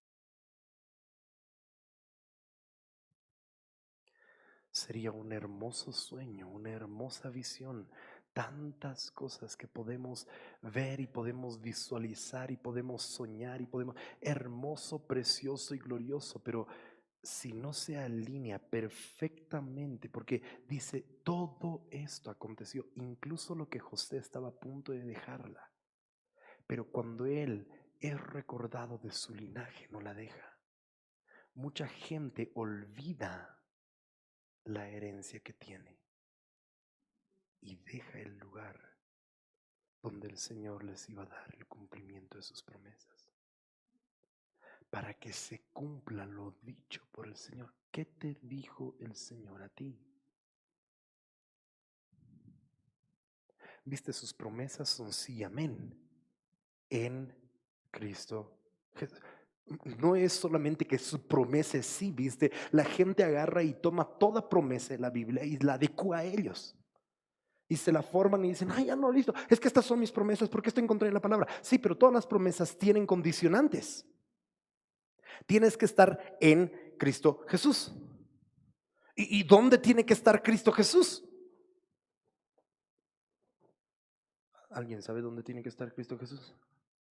Sería un hermoso sueño, una hermosa visión, tantas cosas que podemos ver y podemos visualizar y podemos soñar y podemos, hermoso, precioso y glorioso, pero si no se alinea perfectamente, porque dice, todo esto aconteció, incluso lo que José estaba a punto de dejarla, pero cuando él es recordado de su linaje, no la deja. Mucha gente olvida la herencia que tiene y deja el lugar donde el Señor les iba a dar el cumplimiento de sus promesas, para que se cumpla lo dicho por el Señor. ¿Qué te dijo el Señor a ti? Viste, sus promesas son sí, amén, en Cristo Jesús. No es solamente que su promesa es sí, viste, la gente agarra y toma toda promesa de la Biblia y la adecua a ellos. Y se la forman y dicen, ay, ya no, listo, es que estas son mis promesas, porque esto encontré en la palabra. Sí, pero todas las promesas tienen condicionantes. Tienes que estar en Cristo Jesús. ¿Y dónde tiene que estar Cristo Jesús? ¿Alguien sabe dónde tiene que estar Cristo Jesús?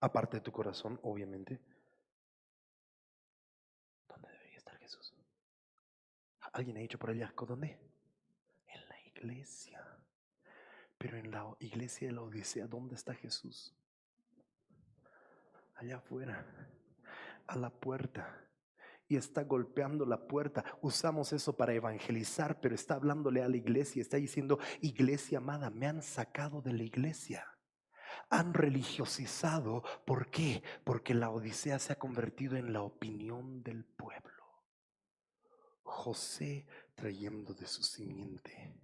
Aparte de tu corazón, obviamente. ¿Dónde debería estar Jesús? ¿Alguien ha dicho por allá? ¿Dónde? En la iglesia. Pero en la iglesia de la Odisea, ¿dónde está Jesús? Allá afuera, a la puerta. Y está golpeando la puerta. Usamos eso para evangelizar, pero está hablándole a la iglesia. Está diciendo, iglesia amada, me han sacado de la iglesia. Han religiosizado. ¿Por qué? Porque la Odisea se ha convertido en la opinión del pueblo. José trayendo de su simiente.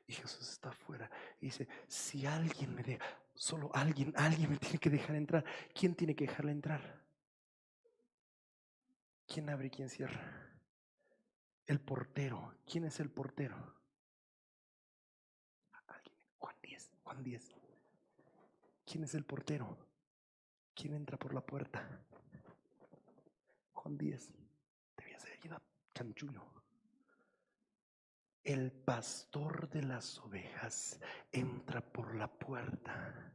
Y Jesús está afuera y dice, si alguien me deja, solo alguien me tiene que dejar entrar. ¿Quién tiene que dejarle entrar? ¿Quién abre y quién cierra? El portero. ¿Quién es el portero? Alguien. Juan 10. ¿Quién es el portero? ¿Quién entra por la puerta? Juan 10. Debía ser ayuda, chanchullo. El pastor de las ovejas entra por la puerta.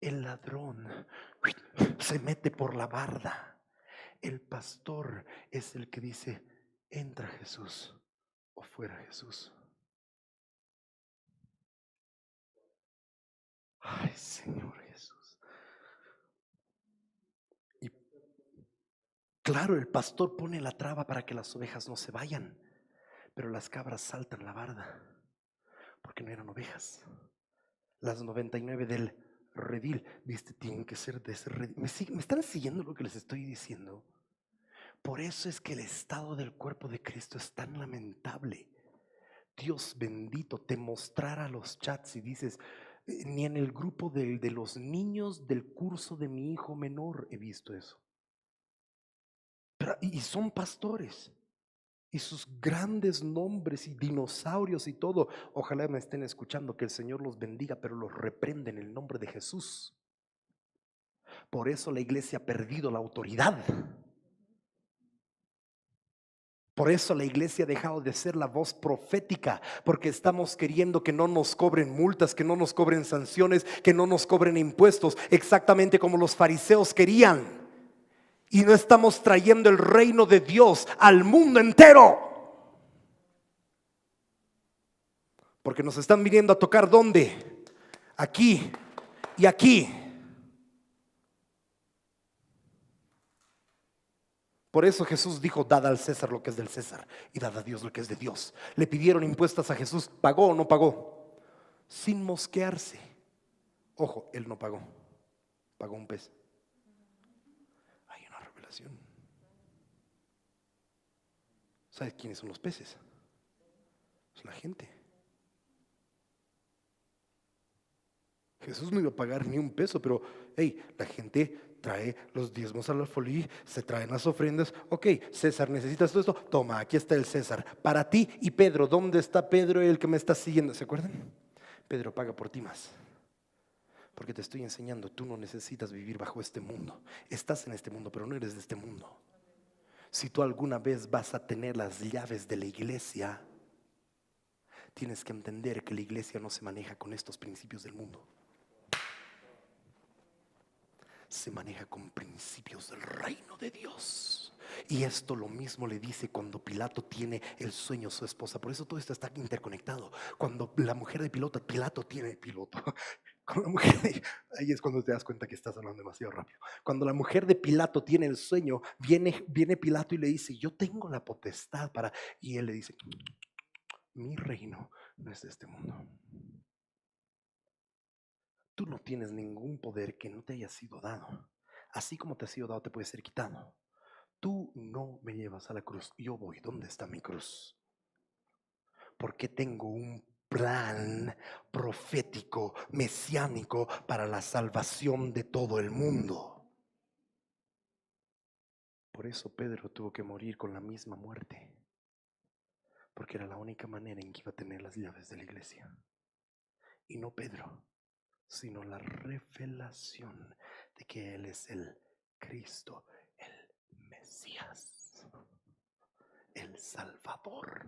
El ladrón se mete por la barda. El pastor es el que dice, entra Jesús o fuera Jesús. Ay, Señor Jesús. Y claro, el pastor pone la traba para que las ovejas no se vayan, pero las cabras saltan la barda porque no eran ovejas. Las 99 del redil, viste, tienen que ser de ese redil. ¿Me están siguiendo lo que les estoy diciendo? Por eso es que el estado del cuerpo de Cristo es tan lamentable. Dios bendito, te mostrara los chats y dices, ni en el grupo de los niños del curso de mi hijo menor he visto eso. Pero, y son pastores y sus grandes nombres y dinosaurios y todo. Ojalá me estén escuchando, que el Señor los bendiga, pero los reprende en el nombre de Jesús. Por eso la iglesia ha perdido la autoridad. Por eso la iglesia ha dejado de ser la voz profética, porque estamos queriendo que no nos cobren multas, que no nos cobren sanciones, que no nos cobren impuestos, exactamente como los fariseos querían. Y no estamos trayendo el reino de Dios al mundo entero. Porque nos están viniendo a tocar ¿dónde? Aquí y aquí. Por eso Jesús dijo, dad al César lo que es del César y dad a Dios lo que es de Dios. Le pidieron impuestos a Jesús, ¿pagó o no pagó? Sin mosquearse. Ojo, él no pagó, pagó un pez. Hay una revelación. ¿Sabes quiénes son los peces? Es la gente. Jesús no iba a pagar ni un peso, pero hey, la gente trae los diezmos al alfolí, se traen las ofrendas. Ok, César, ¿necesitas todo esto? Toma, aquí está el César. Para ti. Y Pedro, ¿dónde está Pedro, el que me está siguiendo? ¿Se acuerdan? Pedro paga por ti más. Porque te estoy enseñando, tú no necesitas vivir bajo este mundo. Estás en este mundo, pero no eres de este mundo. Si tú alguna vez vas a tener las llaves de la iglesia, tienes que entender que la iglesia no se maneja con estos principios del mundo. Se maneja con principios del reino de Dios. Y esto lo mismo le dice cuando Pilato tiene el sueño a su esposa. Por eso todo esto está interconectado. Cuando la mujer de Pilato tiene Piloto. Con la mujer, ahí es cuando te das cuenta que estás hablando demasiado rápido. Cuando la mujer de Pilato tiene el sueño, viene Pilato y le dice, yo tengo la potestad para... Y él le dice, mi reino no es de este mundo. Tú no tienes ningún poder que no te haya sido dado. Así como te ha sido dado, te puede ser quitado. Tú no me llevas a la cruz, yo voy. ¿Dónde está mi cruz? Porque tengo un plan profético, mesiánico para la salvación de todo el mundo. Por eso Pedro tuvo que morir con la misma muerte, porque era la única manera en que iba a tener las llaves de la iglesia. Y no Pedro, sino la revelación de que Él es el Cristo, el Mesías, el Salvador.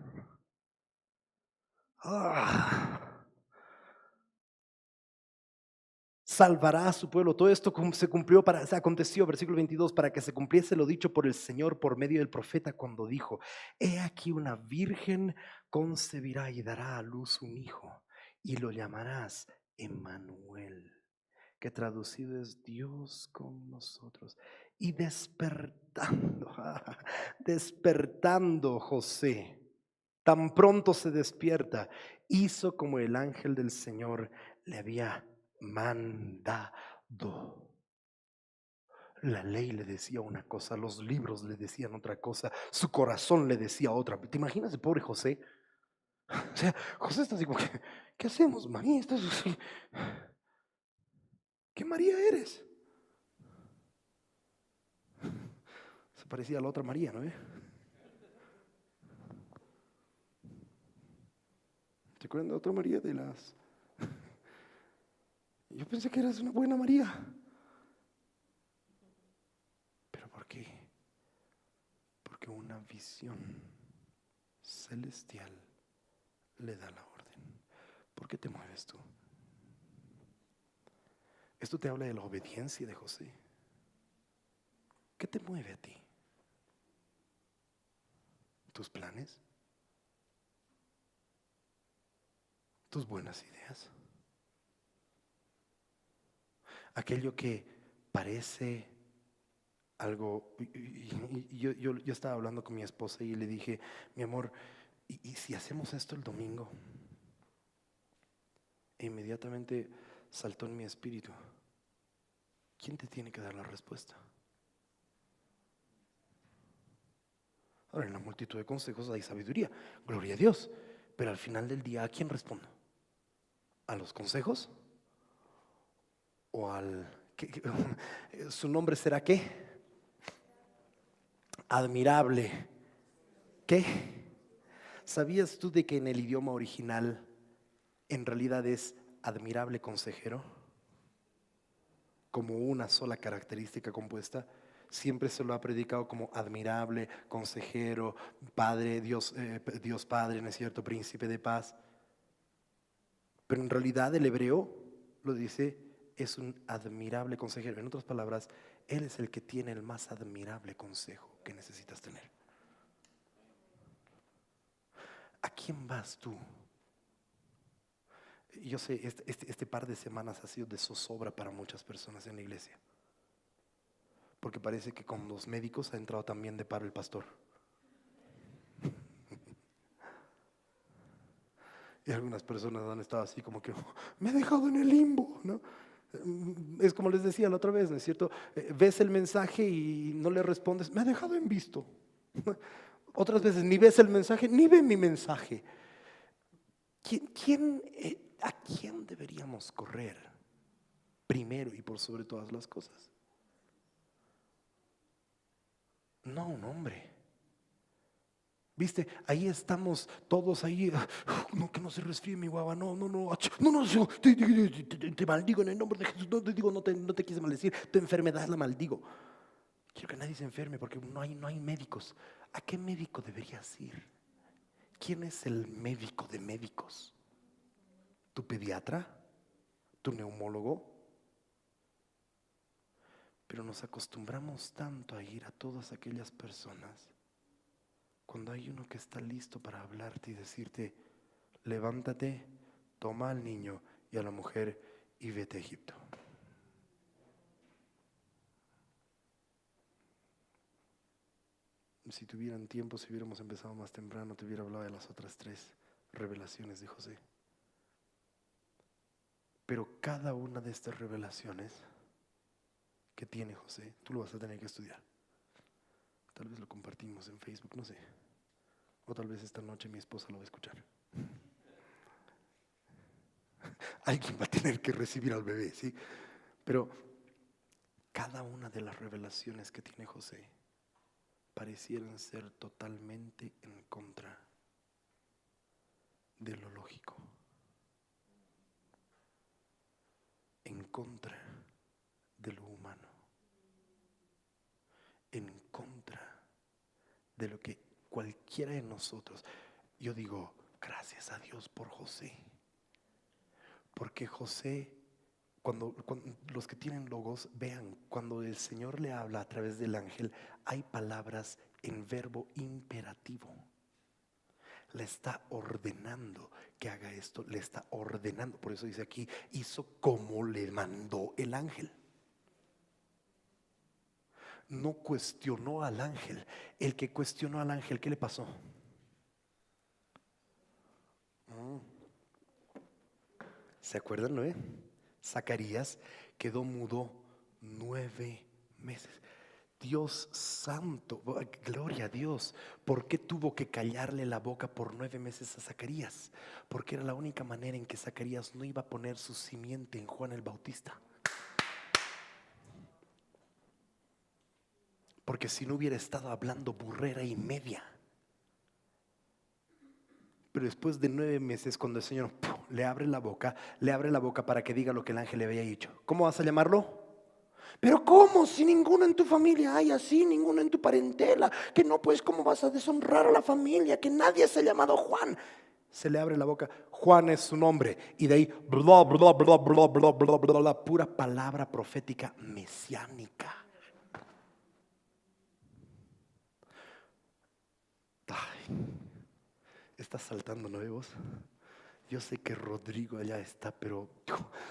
Salvará a su pueblo. Todo esto se cumplió se aconteció, versículo 22, para que se cumpliese lo dicho por el Señor por medio del profeta cuando dijo: he aquí una virgen concebirá y dará a luz un hijo y lo llamarás Emmanuel, que traducido es Dios con nosotros. Y despertando José, tan pronto se despierta, hizo como el ángel del Señor le había mandado. La ley le decía una cosa, los libros le decían otra cosa, su corazón le decía otra. ¿Te imaginas el pobre José? O sea, José está así como que, ¿qué hacemos, María? ¿Estás así? ¿Qué María eres? Se parecía a la otra María, ¿no? ¿Te acuerdas de otra María de las? Yo pensé que eras una buena María. ¿Pero por qué? Porque una visión celestial le da la orden. ¿Por qué te mueves tú? Esto te habla de la obediencia de José. ¿Qué te mueve a ti? ¿Tus planes? ¿Tus buenas ideas? Aquello que parece algo. Yo estaba hablando con mi esposa y le dije: mi amor, ¿y si hacemos esto el domingo? E inmediatamente saltó en mi espíritu: ¿quién te tiene que dar la respuesta? Ahora, en la multitud de consejos hay sabiduría, gloria a Dios, pero al final del día, ¿a quién respondo? ¿A los consejos? ¿O al... ¿Su nombre será qué? Admirable. ¿Qué? ¿Sabías tú de que en el idioma original en realidad es admirable consejero? Como una sola característica compuesta. Siempre se lo ha predicado como admirable consejero, Padre, Dios Padre, ¿no es cierto? Príncipe de paz. Pero en realidad el hebreo lo dice, es un admirable consejero. En otras palabras, Él es el que tiene el más admirable consejo que necesitas tener. ¿A quién vas tú? Yo sé, este par de semanas ha sido de zozobra para muchas personas en la iglesia, porque parece que con los médicos ha entrado también de paro el pastor. Y algunas personas han estado así como que: me ha dejado en el limbo, ¿no? Es como les decía la otra vez, ¿no es cierto? Ves el mensaje y no le respondes, me ha dejado en visto. Otras veces ni ves el mensaje, ni ve mi mensaje. ¿A quién deberíamos correr primero y por sobre todas las cosas? No, un hombre. ¿Viste? Ahí estamos todos ahí. No, que no se resfríe mi guava. No, no, no. No, no, te maldigo en el nombre de Jesús. No te digo, no te quise maldecir. Tu enfermedad la maldigo. Quiero que nadie se enferme porque no hay médicos. ¿A qué médico deberías ir? ¿Quién es el médico de médicos? ¿Tu pediatra? ¿Tu neumólogo? Pero nos acostumbramos tanto a ir a todas aquellas personas cuando hay uno que está listo para hablarte y decirte: levántate, toma al niño y a la mujer y vete a Egipto. Si tuvieran tiempo, si hubiéramos empezado más temprano, te hubiera hablado de las otras 3 revelaciones de José. Pero cada una de estas revelaciones que tiene José, tú lo vas a tener que estudiar. Tal vez lo compartimos en Facebook, no sé. O tal vez esta noche mi esposa lo va a escuchar. Alguien va a tener que recibir al bebé, ¿sí? Pero cada una de las revelaciones que tiene José parecieran ser totalmente en contra de lo lógico, en contra de lo humano, en contra de lo que cualquiera de nosotros. Yo digo, gracias a Dios por José, porque José, cuando los que tienen logos vean, cuando el Señor le habla a través del ángel, hay palabras en verbo imperativo. Le está ordenando que haga esto, le está ordenando. Por eso dice aquí, hizo como le mandó el ángel. No cuestionó al ángel. El que cuestionó al ángel, ¿qué le pasó? ¿Se acuerdan, no? Zacarías quedó mudo 9 meses. Dios santo, gloria a Dios. ¿Por qué tuvo que callarle la boca por 9 meses a Zacarías? Porque era la única manera en que Zacarías no iba a poner su simiente en Juan el Bautista. Porque si no hubiera estado hablando burrera y media. Pero después de 9 meses, cuando el Señor le abre la boca para que diga lo que el ángel le había dicho. ¿Cómo vas a llamarlo? Pero ¿cómo? Si ninguno en tu familia hay así, ninguno en tu parentela, que no, pues ¿cómo vas a deshonrar a la familia? Que nadie se ha llamado Juan. Se le abre la boca, Juan es su nombre, y de ahí bla, bla, bla, bla, bla, bla, bla, la pura palabra profética mesiánica. Ay, estás saltando, ¿no vos? Yo sé que Rodrigo allá está, pero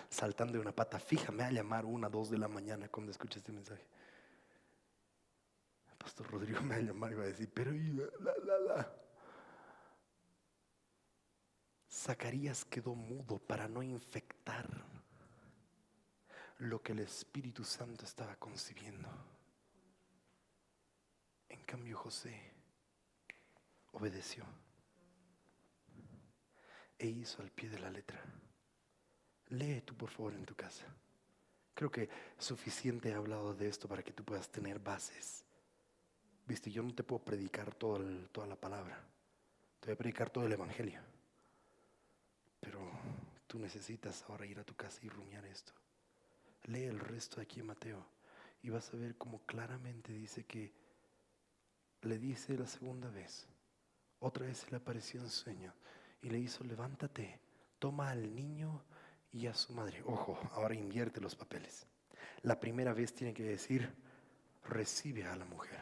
saltando de una pata fija. Me va a llamar 1, 2 de la mañana cuando escuche este mensaje. El pastor Rodrigo me va a llamar y va a decir, pero la. Zacarías quedó mudo para no infectar lo que el Espíritu Santo estaba concibiendo. En cambio José obedeció e hizo al pie de la letra. Lee tú por favor en tu casa. Creo que suficiente he hablado de esto para que tú puedas tener bases. Viste, yo no te puedo predicar toda la palabra. Te voy a predicar todo el evangelio. Pero tú necesitas ahora ir a tu casa y rumiar esto. Lee el resto de aquí en Mateo y vas a ver cómo claramente dice que le dice la segunda vez, otra vez se le apareció en sueño y le hizo: levántate, toma al niño y a su madre. Ojo, ahora invierte los papeles. La primera vez tiene que decir: recibe a la mujer,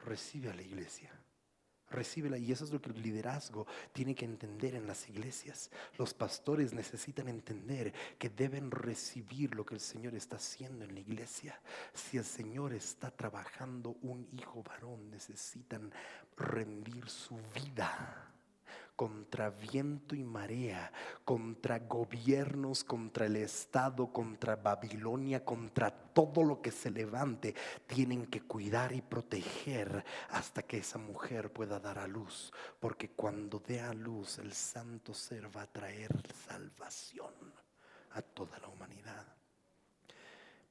recibe a la iglesia. Recíbela, y eso es lo que el liderazgo tiene que entender en las iglesias. Los pastores necesitan entender que deben recibir lo que el Señor está haciendo en la iglesia. Si el Señor está trabajando un hijo varón, necesitan rendir su vida contra viento y marea, contra gobiernos, contra el Estado, contra Babilonia, contra todo lo que se levante. Tienen que cuidar y proteger hasta que esa mujer pueda dar a luz, porque cuando dé a luz el santo ser va a traer salvación a toda la humanidad.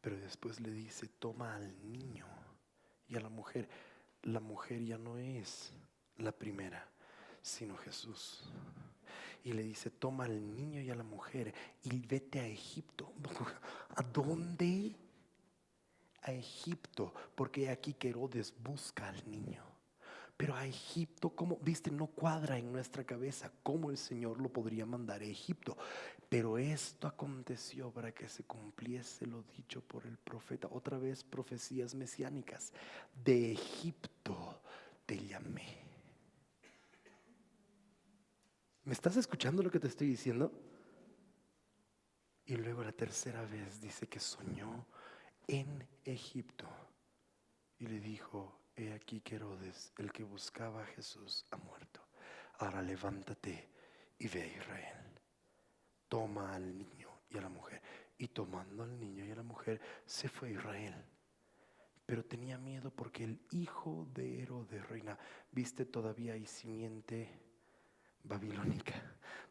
Pero después le dice: toma al niño y a la mujer. La mujer ya no es la primera, sino Jesús. Y le dice, toma al niño y a la mujer y vete a Egipto. ¿A dónde? A Egipto, porque aquí que Herodes busca al niño. Pero a Egipto, ¿cómo? Viste, no cuadra en nuestra cabeza cómo el Señor lo podría mandar a Egipto. Pero esto aconteció para que se cumpliese lo dicho por el profeta. Otra vez profecías mesiánicas. De Egipto te llamé. ¿Me estás escuchando lo que te estoy diciendo? Y luego la tercera vez dice que soñó en Egipto y le dijo, he aquí que Herodes, el que buscaba a Jesús, ha muerto. Ahora levántate y ve a Israel. Toma al niño y a la mujer. Y tomando al niño y a la mujer, se fue a Israel. Pero tenía miedo porque el hijo de Herodes reina. Viste, todavía hay simiente babilónica.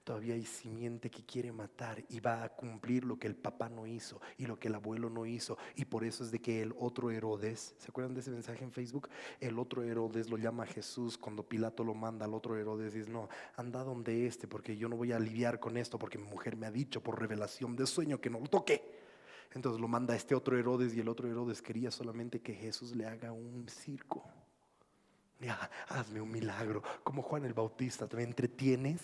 Todavía hay simiente que quiere matar y va a cumplir lo que el papá no hizo y lo que el abuelo no hizo. Y por eso es de que el otro Herodes, ¿se acuerdan de ese mensaje en Facebook? El otro Herodes lo llama a Jesús cuando Pilato lo manda al otro Herodes y dice, no, anda donde porque yo no voy a lidiar con esto porque mi mujer me ha dicho por revelación de sueño que no lo toque. Entonces lo manda a este otro Herodes y el otro Herodes quería solamente que Jesús le haga un circo. Ya, hazme un milagro, como Juan el Bautista, ¿te entretienes?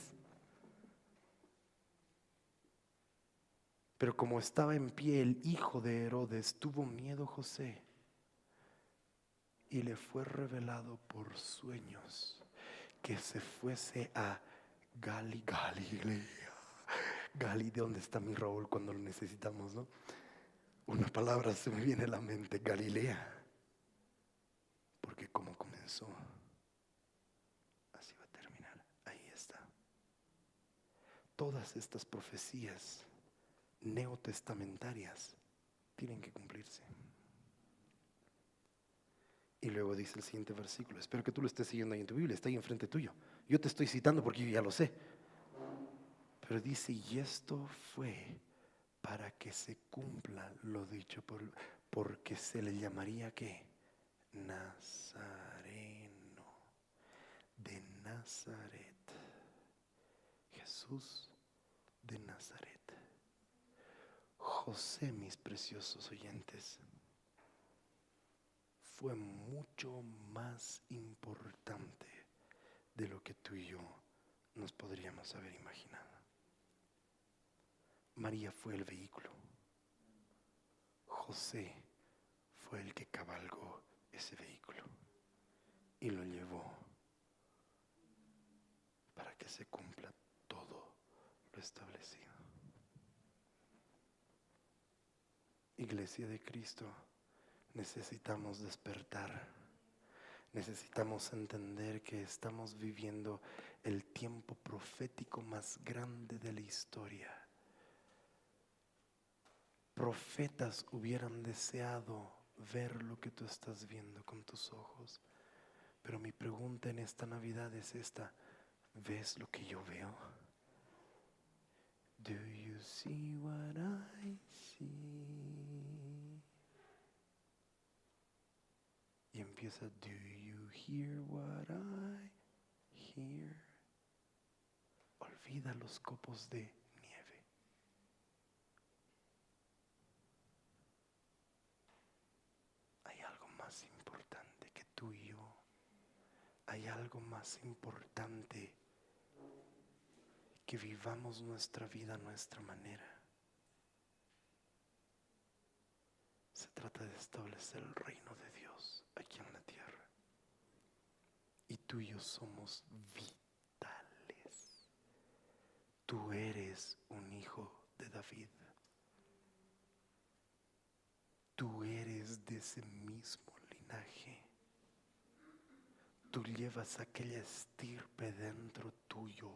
Pero como estaba en pie el hijo de Herodes, tuvo miedo José y le fue revelado por sueños que se fuese a Galilea. Gali, ¿de dónde está mi Raúl cuando lo necesitamos, no? Una palabra se me viene a la mente, Galilea. Porque como comenzó, así va a terminar. Ahí está. Todas estas profecías neotestamentarias tienen que cumplirse. Y luego dice el siguiente versículo, espero que tú lo estés siguiendo ahí en tu Biblia, está ahí enfrente tuyo. Yo te estoy citando porque yo ya lo sé. Pero dice, y esto fue para que se cumpla lo dicho porque se le llamaría ¿qué? Nazareno, de Nazaret. Jesús de Nazaret. José, mis preciosos oyentes, fue mucho más importante de lo que tú y yo nos podríamos haber imaginado. María fue el vehículo. José fue el que cabalgó ese vehículo y lo llevó para que se cumpla todo lo establecido. Iglesia de Cristo, necesitamos despertar. Necesitamos entender que estamos viviendo el tiempo profético más grande de la historia. Profetas hubieran deseado ver lo que tú estás viendo con tus ojos. Pero mi pregunta en esta Navidad es esta: ¿ves lo que yo veo? Do you see what I see? Y empieza, do you hear what I hear? Olvida los copos de nieve. Hay algo más importante que tú y yo. Hay algo más importante que vivamos nuestra vida a nuestra manera. Se trata de establecer el reino de Dios aquí en la tierra. Y tú y yo somos vitales. Tú eres un hijo de David. Tú eres de ese mismo linaje. Tú llevas aquella estirpe dentro tuyo.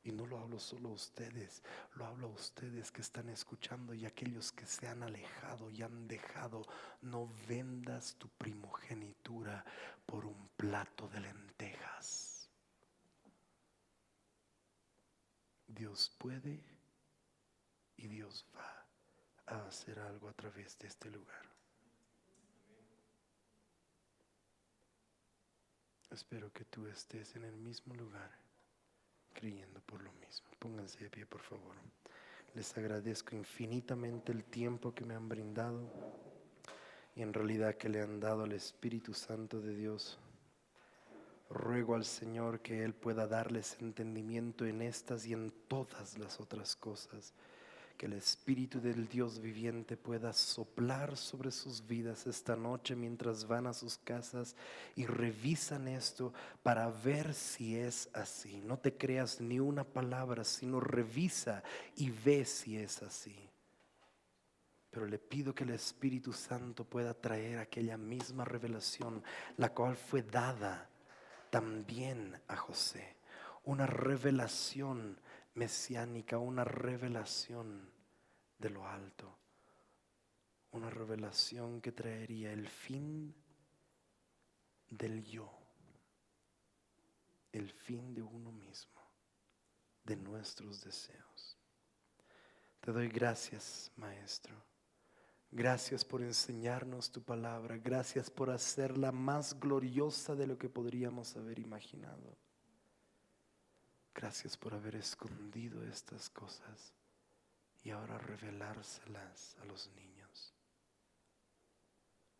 Y no lo hablo solo a ustedes, lo hablo a ustedes que están escuchando y aquellos que se han alejado y han dejado. No vendas tu primogenitura por un plato de lentejas. Dios puede y Dios va a hacer algo a través de este lugar. Espero que tú estés en el mismo lugar, creyendo por lo mismo. Pónganse de pie, por favor. Les agradezco infinitamente el tiempo que me han brindado y en realidad que le han dado al Espíritu Santo de Dios. Ruego al Señor que Él pueda darles entendimiento en estas y en todas las otras cosas. Que el Espíritu del Dios viviente pueda soplar sobre sus vidas esta noche mientras van a sus casas y revisan esto para ver si es así. No te creas ni una palabra, sino revisa y ve si es así. Pero le pido que el Espíritu Santo pueda traer aquella misma revelación, la cual fue dada también a José. Una revelación mesiánica, una revelación de lo alto. Una revelación que traería el fin del yo, el fin de uno mismo, de nuestros deseos. Te doy gracias, Maestro. Gracias por enseñarnos tu palabra. Gracias por hacerla más gloriosa de lo que podríamos haber imaginado. Gracias por haber escondido estas cosas y ahora revelárselas a los niños.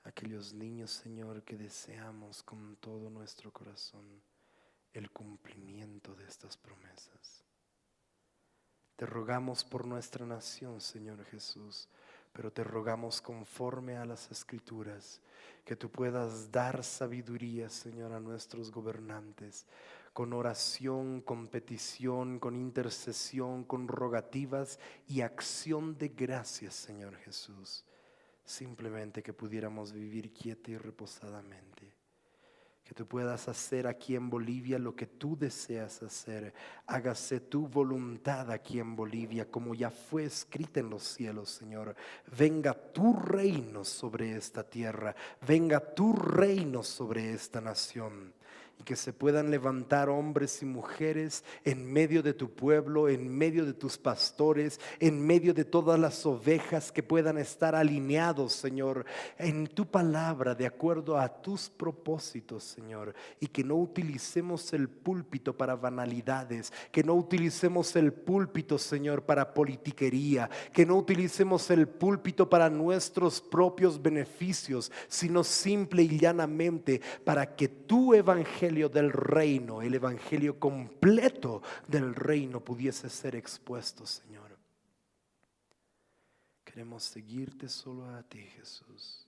Aquellos niños, Señor, que deseamos con todo nuestro corazón el cumplimiento de estas promesas. Te rogamos por nuestra nación, Señor Jesús, pero te rogamos conforme a las Escrituras, que tú puedas dar sabiduría, Señor, a nuestros gobernantes, con oración, con petición, con intercesión, con rogativas y acción de gracias, Señor Jesús. Simplemente que pudiéramos vivir quieta y reposadamente. Que tú puedas hacer aquí en Bolivia lo que tú deseas hacer. Hágase tu voluntad aquí en Bolivia como ya fue escrita en los cielos, Señor. Venga tu reino sobre esta tierra. Venga tu reino sobre esta nación. Y que se puedan levantar hombres y mujeres en medio de tu pueblo, en medio de tus pastores, en medio de todas las ovejas que puedan estar alineados, Señor, en tu palabra, de acuerdo a tus propósitos, Señor. Y que no utilicemos el púlpito para banalidades, que no utilicemos el púlpito, Señor, para politiquería, que no utilicemos el púlpito para nuestros propios beneficios, sino simple y llanamente para que tu evangelio del reino, el evangelio completo del reino pudiese ser expuesto, Señor. Queremos seguirte solo a ti, Jesús.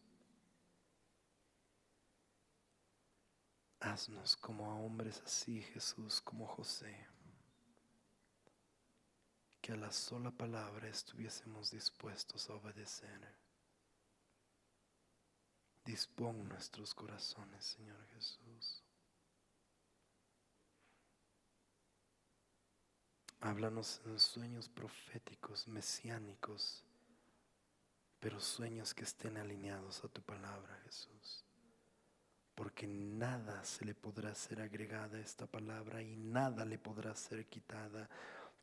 Haznos como a hombres así, Jesús, como José, que a la sola palabra estuviésemos dispuestos a obedecer. Dispón nuestros corazones, Señor Jesús. Háblanos en sueños proféticos, mesiánicos, pero sueños que estén alineados a tu palabra, Jesús. Porque nada se le podrá ser agregada a esta palabra y nada le podrá ser quitada.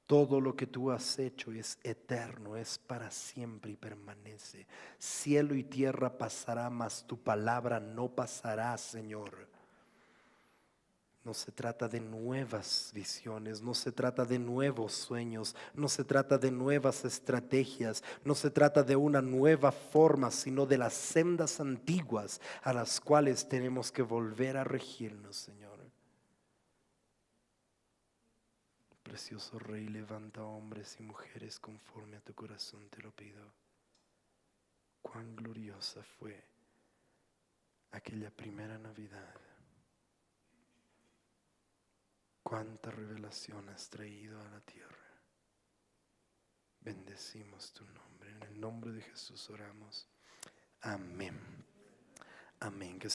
Todo lo que tú has hecho es eterno, es para siempre y permanece. Cielo y tierra pasará, mas tu palabra no pasará, Señor. No se trata de nuevas visiones, no se trata de nuevos sueños, no se trata de nuevas estrategias, no se trata de una nueva forma, sino de las sendas antiguas a las cuales tenemos que volver a regirnos, Señor. Precioso Rey, levanta hombres y mujeres conforme a tu corazón, te lo pido. Cuán gloriosa fue aquella primera Navidad. Cuánta revelación has traído a la tierra. Bendecimos tu nombre. En el nombre de Jesús oramos. Amén. Amén.